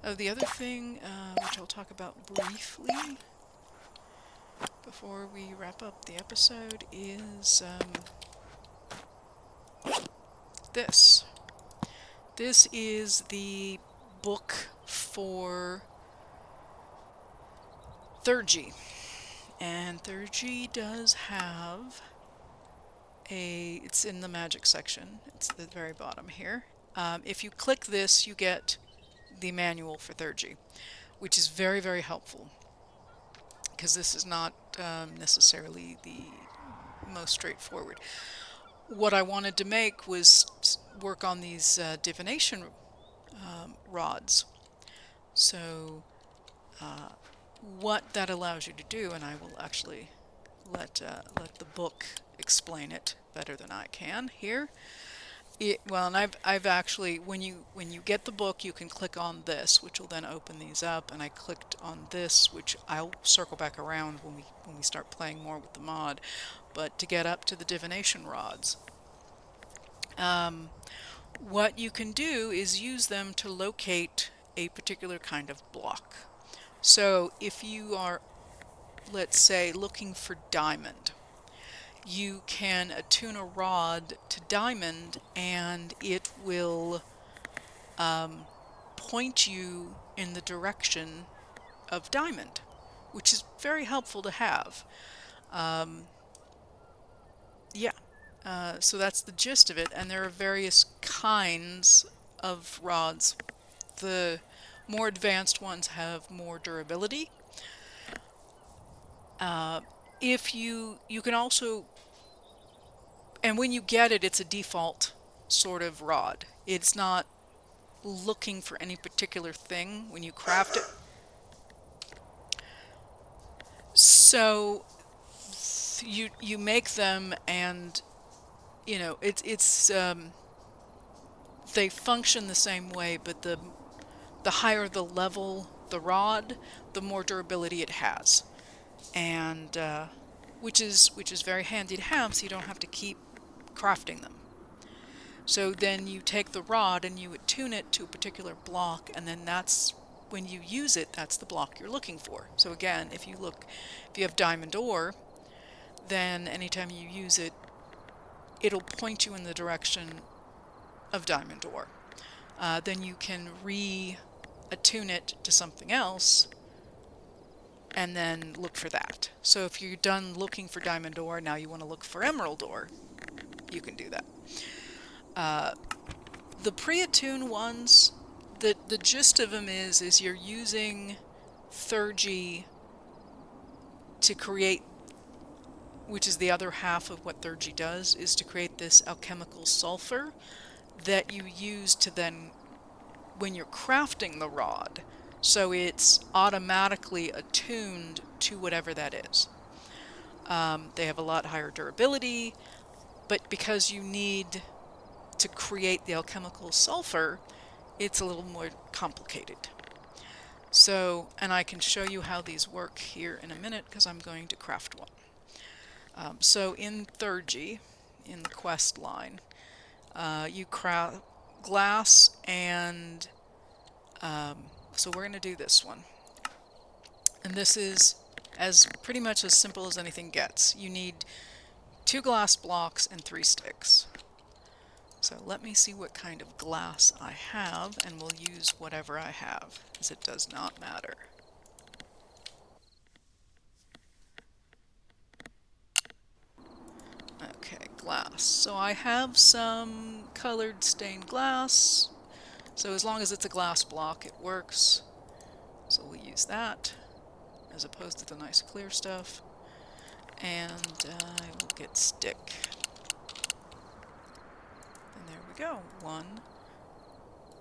Oh, the other thing, which I'll talk about briefly before we wrap up the episode, is this. This is the book for Theurgy. And Theurgy does have it's in the magic section. It's at the very bottom here. If you click this, you get the manual for Theurgy, which is very, very helpful, because this is not necessarily the most straightforward. What I wanted to make was work on these divination rods. So what that allows you to do, and I will actually let the book explain it better than I can here. And I've actually, when you get the book, you can click on this, which will then open these up. And I clicked on this, which I'll circle back around when we start playing more with the mod. But to get up to the divination rods, what you can do is use them to locate a particular kind of block. So if you are, let's say, looking for diamond, you can attune a rod to diamond, and it will point you in the direction of diamond, which is very helpful to have. Yeah, so that's the gist of it, and there are various kinds of rods. The more advanced ones have more durability. If you can also, and when you get it, it's a default sort of rod. It's not looking for any particular thing when you craft it. So you make them, and you know it's they function the same way, but the higher the level the rod, the more durability it has, and which is very handy to have, so you don't have to keep crafting them. So then you take the rod and you attune it to a particular block, and then that's when you use it, that's the block you're looking for. So again, if you have diamond ore, then anytime you use it, it'll point you in the direction of diamond ore. Then you can re-attune it to something else and then look for that. So if you're done looking for diamond ore, now you want to look for emerald ore, you can do that. The pre-attuned ones, the gist of them is you're using Theurgy to create, which is the other half of what Theurgy does, is to create this alchemical sulfur that you use to then, when you're crafting the rod, so it's automatically attuned to whatever that is. They have a lot higher durability, but because you need to create the alchemical sulfur, it's a little more complicated. So, and I can show you how these work here in a minute because I'm going to craft one. So in Theurgy, in the quest line, you craft glass and so we're going to do this one. And this is pretty much as simple as anything gets. You need 2 glass blocks and 3 sticks. So let me see what kind of glass I have, and we'll use whatever I have, as it does not matter. Okay, glass. So I have some colored stained glass. So as long as it's a glass block, it works. So we'll use that, as opposed to the nice clear stuff. And I will get stick. And there we go. 1,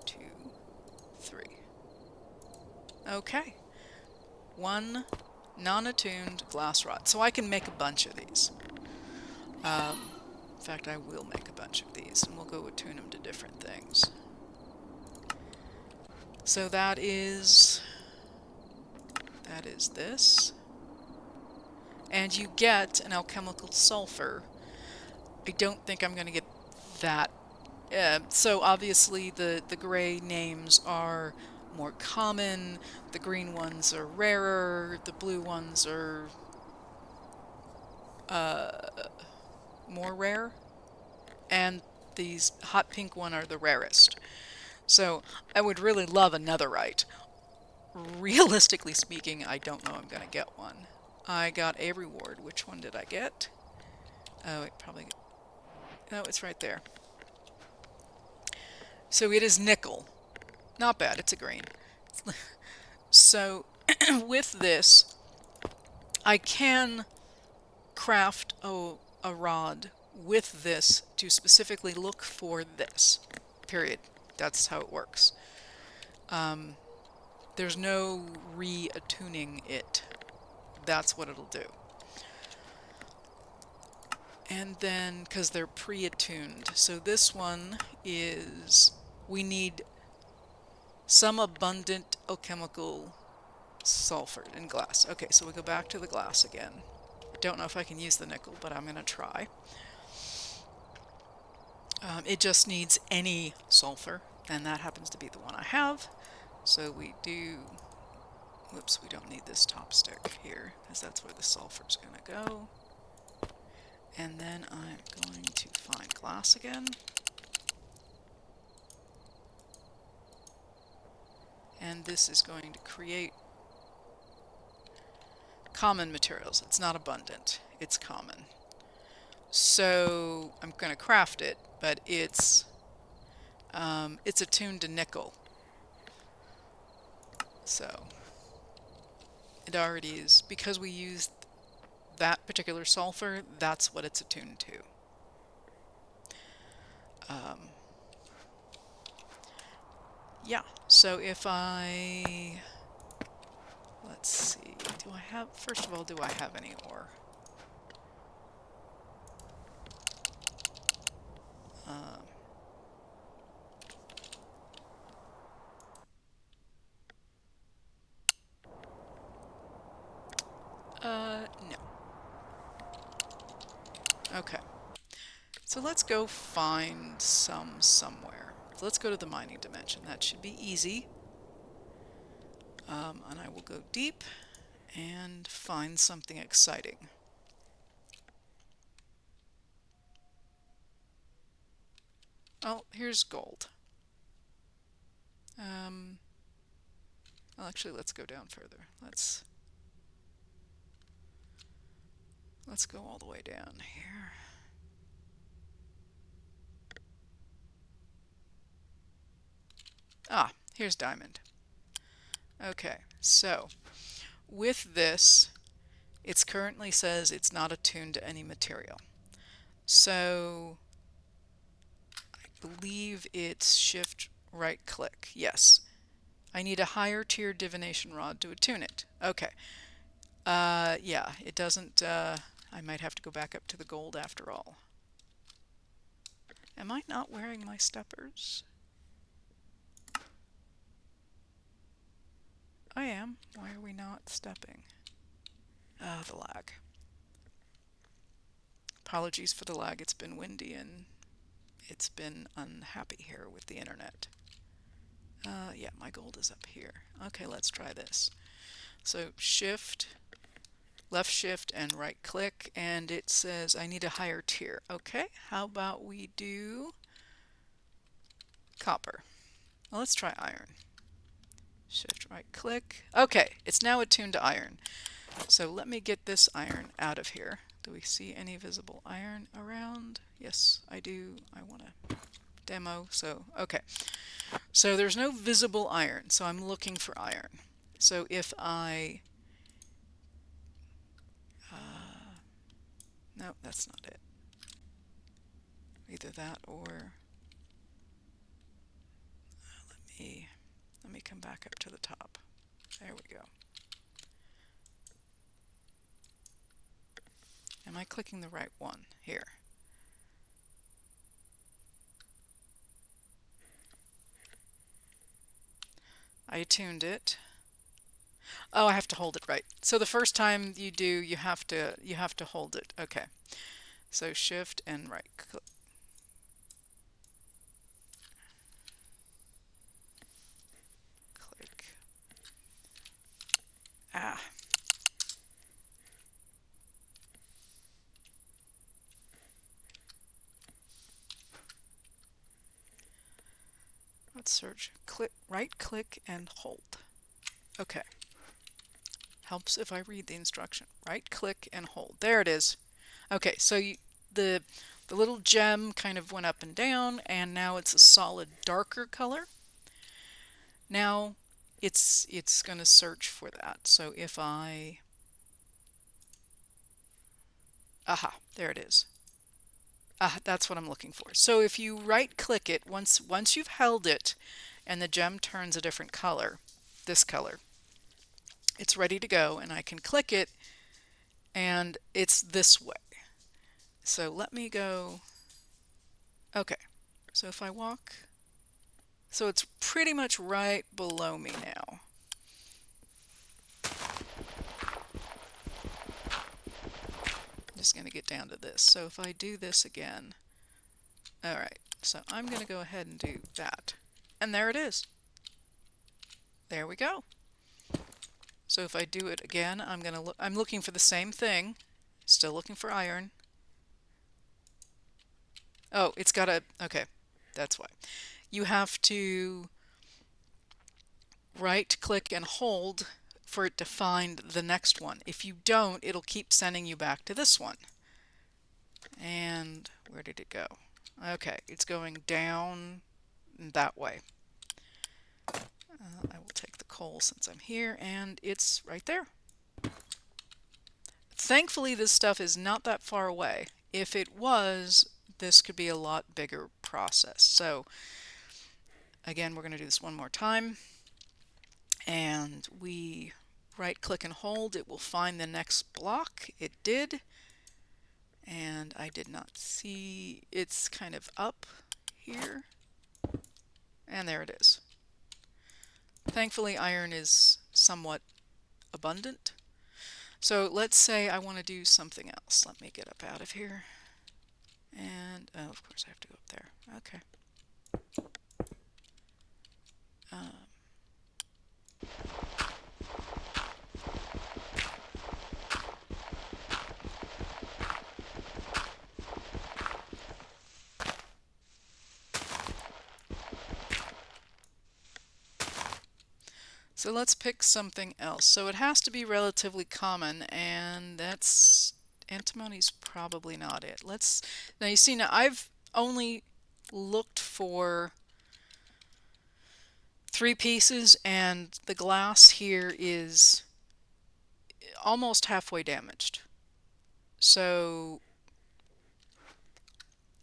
2, 3. Okay. 1 non-attuned glass rod. So I can make a bunch of these. In fact, I will make a bunch of these, and we'll go attune them to different things. So that is this. And you get an alchemical sulfur. I don't think I'm going to get that. So obviously the gray names are more common, the green ones are rarer, the blue ones are more rare, and these hot pink one are the rarest. So I would really love a netherite. Realistically speaking, I don't know I'm going to get one. I got a reward. Which one did I get? Oh, it probably... No, it's right there. So it is nickel. Not bad, it's a green. So with this, I can craft a rod with this to specifically look for this. Period. That's how it works. There's no re-attuning it. That's what it'll do. And then, because they're pre-attuned, so this one is, we need some abundant alchemical sulfur in glass. Okay, so we go back to the glass again. Don't know if I can use the nickel, but I'm going to try. It just needs any sulfur, and that happens to be the one I have. So we do... Whoops, we don't need this top stick here, because that's where the sulfur's going to go. And then I'm going to find glass again. And this is going to create common materials. It's not abundant, it's common. So I'm going to craft it, but it's attuned to nickel. So it already is, because we used that particular sulfur, that's what it's attuned to. Yeah, so if I, let's see, do I have, first of all, do I have any ore? Okay. So let's go find some somewhere. So let's go to the mining dimension. That should be easy. And I will go deep and find something exciting. Oh, here's gold. Well, actually, let's go down further. Let's go all the way down here. Ah, here's diamond. Okay, so with this, it currently says it's not attuned to any material. So I believe it's shift right click. Yes. I need a higher tier divination rod to attune it. Okay. Yeah, it doesn't, I might have to go back up to the gold after all. Am I not wearing my steppers? I am. Why are we not stepping? Oh, the lag. Apologies for the lag. It's been windy and it's been unhappy here with the internet. Yeah, my gold is up here. Okay, let's try this. So shift, left shift and right click, and it says I need a higher tier. Okay, how about we do copper? Well, let's try iron. Shift right click. Okay, it's now attuned to iron. So let me get this iron out of here. Do we see any visible iron around? Yes, I do. I want to demo. So, okay. So there's no visible iron, so I'm looking for iron. So if I... no, that's not it. Either that or... let me come back up to the top. There we go. Am I clicking the right one? Here. I attuned it. Oh, I have to hold it right. So the first time you do, you have to hold it. Okay. So shift and right click. Click. Ah. Let's search. Click, right click and hold. Okay. Helps if I read the instruction. Right click and hold. There it is. Okay, so the little gem kind of went up and down, and now it's a solid darker color. Now it's going to search for that. So if I... aha, there it is. Ah, that's what I'm looking for. So if you right click it, once you've held it and the gem turns a different color, this color, it's ready to go, and I can click it and it's this way. So let me go. Okay, so if I walk, so it's pretty much right below me now. I'm just going to get down to this. So if I do this again, all right, so I'm going to go ahead and do that. And there it is. There we go. So if I do it again, I'm looking for the same thing. Still looking for iron. Oh, it's got a... okay, that's why. You have to right click and hold for it to find the next one. If you don't, it'll keep sending you back to this one. And where did it go? Okay, it's going down that way. I will take the coal since I'm here, and it's right there. Thankfully, this stuff is not that far away. If it was, this could be a lot bigger process. So again, we're going to do this one more time. And we right click and hold. It will find the next block. It did. And I did not see, it's kind of up here. And there it is. Thankfully, iron is somewhat abundant. So let's say I want to do something else. Let me get up out of here. And, oh, of course I have to go up there. Okay. So let's pick something else. So it has to be relatively common, and that's antimony's probably not it. Let's now you see now I've only looked for 3 pieces, and the glass here is almost halfway damaged. So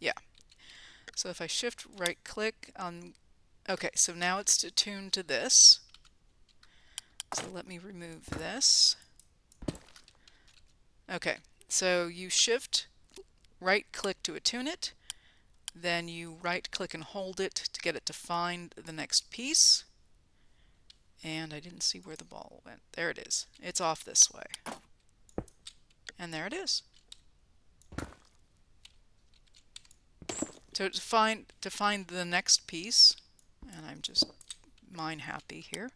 yeah. So if I shift right click on, okay, so now it's attuned to this. So let me remove this. Okay, so you shift right click to attune it, then you right click and hold it to get it to find the next piece. And I didn't see where the ball went. There it is. It's off this way. And there it is. So to find the next piece, and I'm just mine happy here,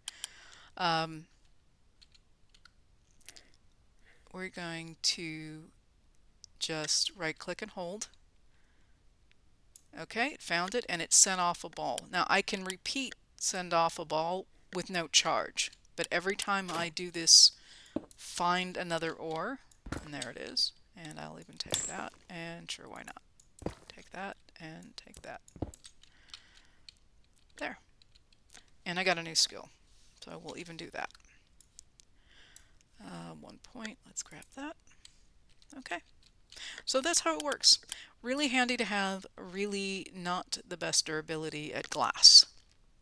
we're going to just right click and hold. Okay, it found it and it sent off a ball. Now I can repeat send off a ball with no charge, but every time I do this find another ore, and there it is, and I'll even take that, and sure, why not? Take that and take that. There. And I got a new skill, so we'll even do that. 1 point, let's grab that. Okay, so that's how it works. Really handy to have, really not the best durability at glass,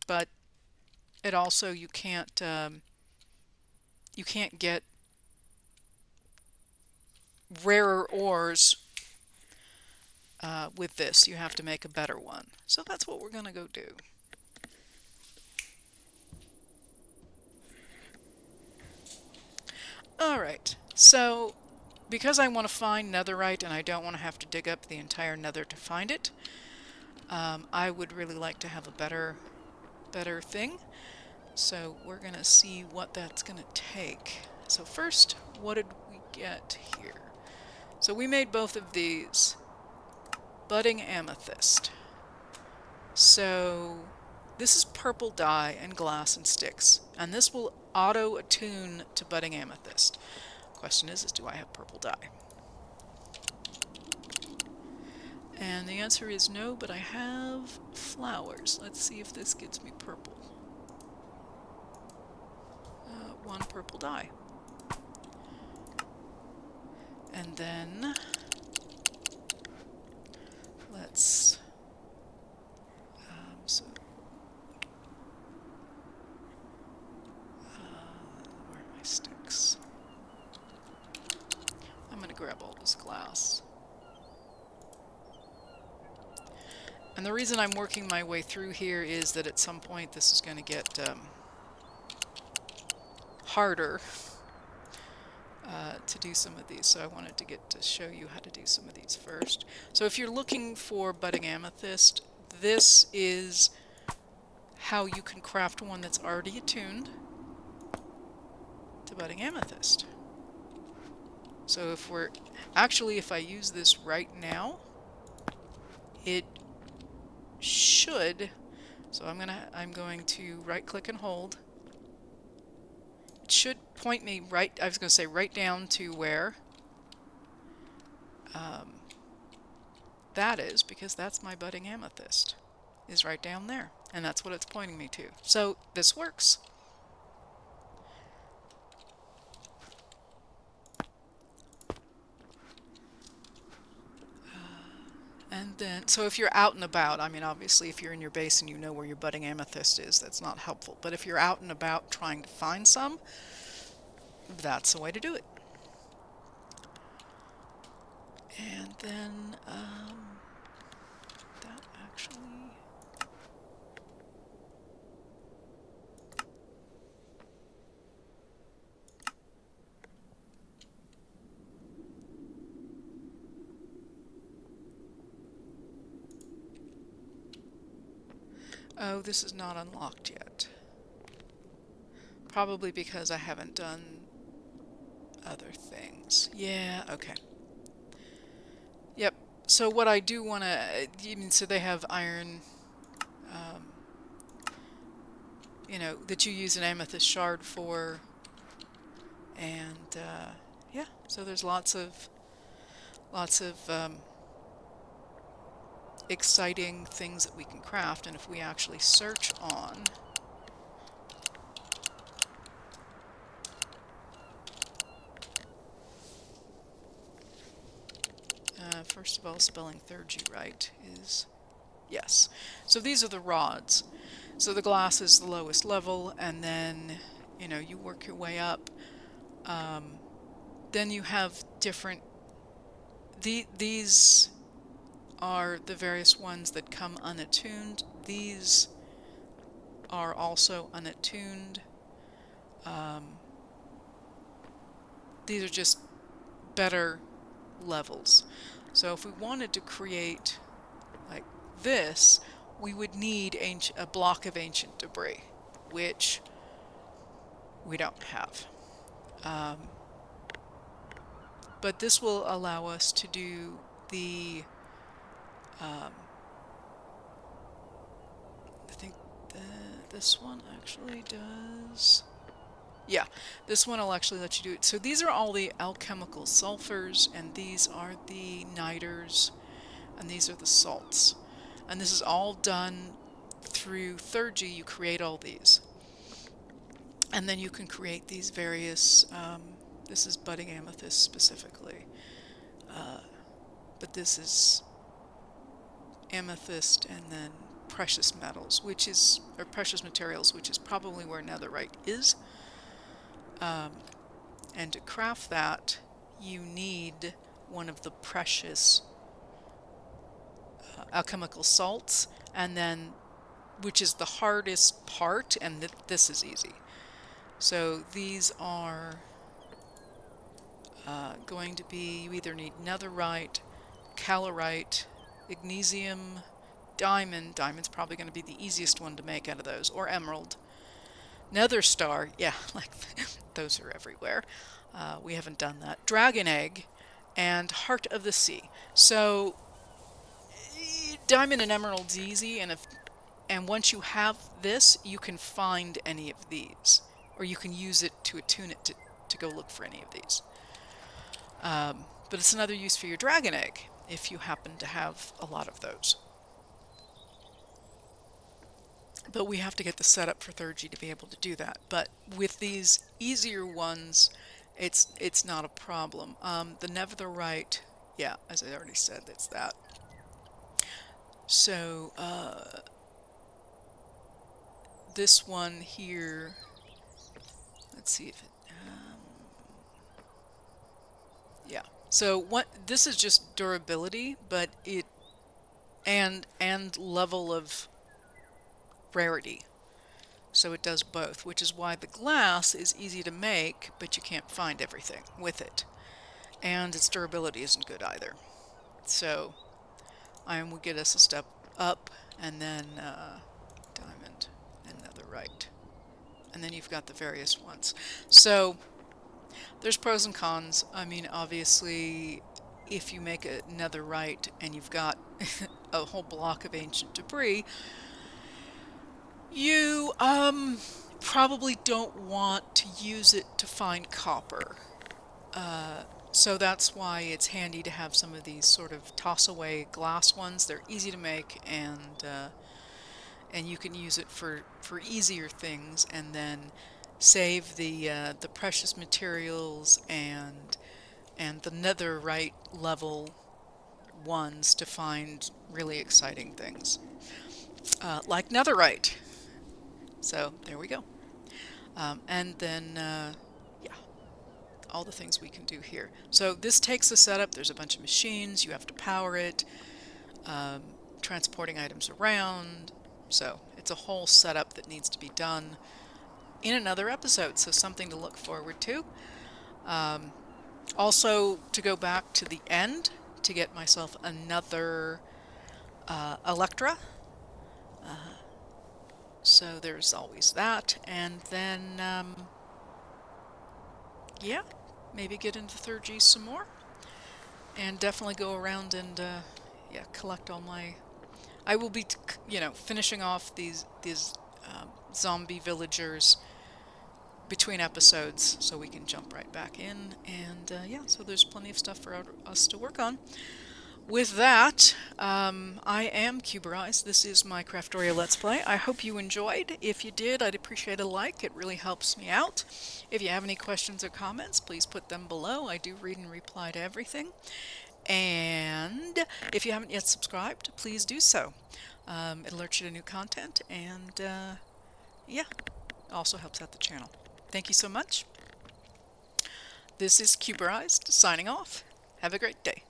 but it also you can't get rarer ores with this. You have to make a better one. So that's what we're going to go do. Alright, so because I want to find netherite and I don't want to have to dig up the entire nether to find it, I would really like to have a better thing. So we're going to see what that's going to take. So first, what did we get here? So we made both of these. Budding amethyst. So this is purple dye and glass and sticks, and this will auto attune to budding amethyst. Question is do I have purple dye? And the answer is no, but I have flowers. Let's see if this gets me purple. 1 purple dye. And then let's where are my sticks? I'm going to grab all this glass. And the reason I'm working my way through here is that at some point this is going to get harder to do some of these. So I wanted to show you how to do some of these first. So if you're looking for budding amethyst, this is how you can craft one that's already attuned to budding amethyst. So if I use this right now, it should, so I'm going to right click and hold. It should point me right, I was going to say right down to where that is, because that's my budding amethyst, is right down there, and that's what it's pointing me to. So this works. And then, so if you're out and about, I mean, obviously if you're in your base and you know where your budding amethyst is, that's not helpful. But if you're out and about trying to find some, that's the way to do it. And then, that actually... Oh, this is not unlocked yet. Probably because I haven't done other things. Yeah, okay. Yep. So what I do want to, so they have iron, um, that you use an amethyst shard for, and yeah. So there's lots of exciting things that we can craft, and if we actually search on, first of all, spelling Theurgy right is yes. So these are the rods. So the glass is the lowest level, and then you work your way up. Then you have different. These are the various ones that come unattuned. These are also unattuned. Um, these are just better levels. So if we wanted to create like this, we would need a block of ancient debris, which we don't have. But this will allow us to do the, I think this one actually does. Yeah, this one will actually let you do it. So these are all the alchemical sulfurs, and these are the niters, and these are the salts. And this is all done through Theurgy. You create all these. And then you can create these various, this is budding amethyst specifically, but this is amethyst and then precious metals, or precious materials, which is probably where netherite is. And to craft that, you need one of the precious alchemical salts, and then, which is the hardest part, and this is easy. So these are going to be, you either need netherite, calorite, magnesium, diamond. Diamond's probably going to be the easiest one to make out of those, or emerald. Nether star, yeah, like those are everywhere. We haven't done that. Dragon egg and heart of the sea. So diamond and emerald's easy, and once you have this, you can find any of these, or you can use it to attune it to go look for any of these. But it's another use for your dragon egg if you happen to have a lot of those. But we have to get the setup for Theurgy to be able to do that. But with these easier ones, it's not a problem. The Netherite, yeah, as I already said, it's that. So this one here, let's see if it, yeah. So this is just durability, but and level of rarity. So it does both, which is why the glass is easy to make, but you can't find everything with it. And its durability isn't good either. So iron will get us a step up, and then diamond and netherite. And then you've got the various ones. So there's pros and cons. I mean, obviously, if you make a netherite and you've got a whole block of ancient debris, you probably don't want to use it to find copper. So that's why it's handy to have some of these sort of toss-away glass ones. They're easy to make, and you can use it for easier things, and then save the precious materials and the netherite level ones to find really exciting things, like netherite. So there we go. And then, yeah, all the things we can do here. So this takes a setup. There's a bunch of machines. You have to power it, transporting items around. So it's a whole setup that needs to be done in another episode. So something to look forward to. Also, to go back to the end to get myself another Elytra. So there's always that. And then, yeah, maybe get into Theurgy some more. And definitely go around and, yeah, collect all my... I will be, finishing off these zombie villagers between episodes, so we can jump right back in. And yeah, so there's plenty of stuff for us to work on. With that, I am Cuberized. This is my Craftoria Let's Play. I hope you enjoyed. If you did, I'd appreciate a like. It really helps me out. If you have any questions or comments, please put them below. I do read and reply to everything. And if you haven't yet subscribed, please do so. It alerts you to new content, and yeah, also helps out the channel. Thank you so much. This is Cuberized, signing off. Have a great day.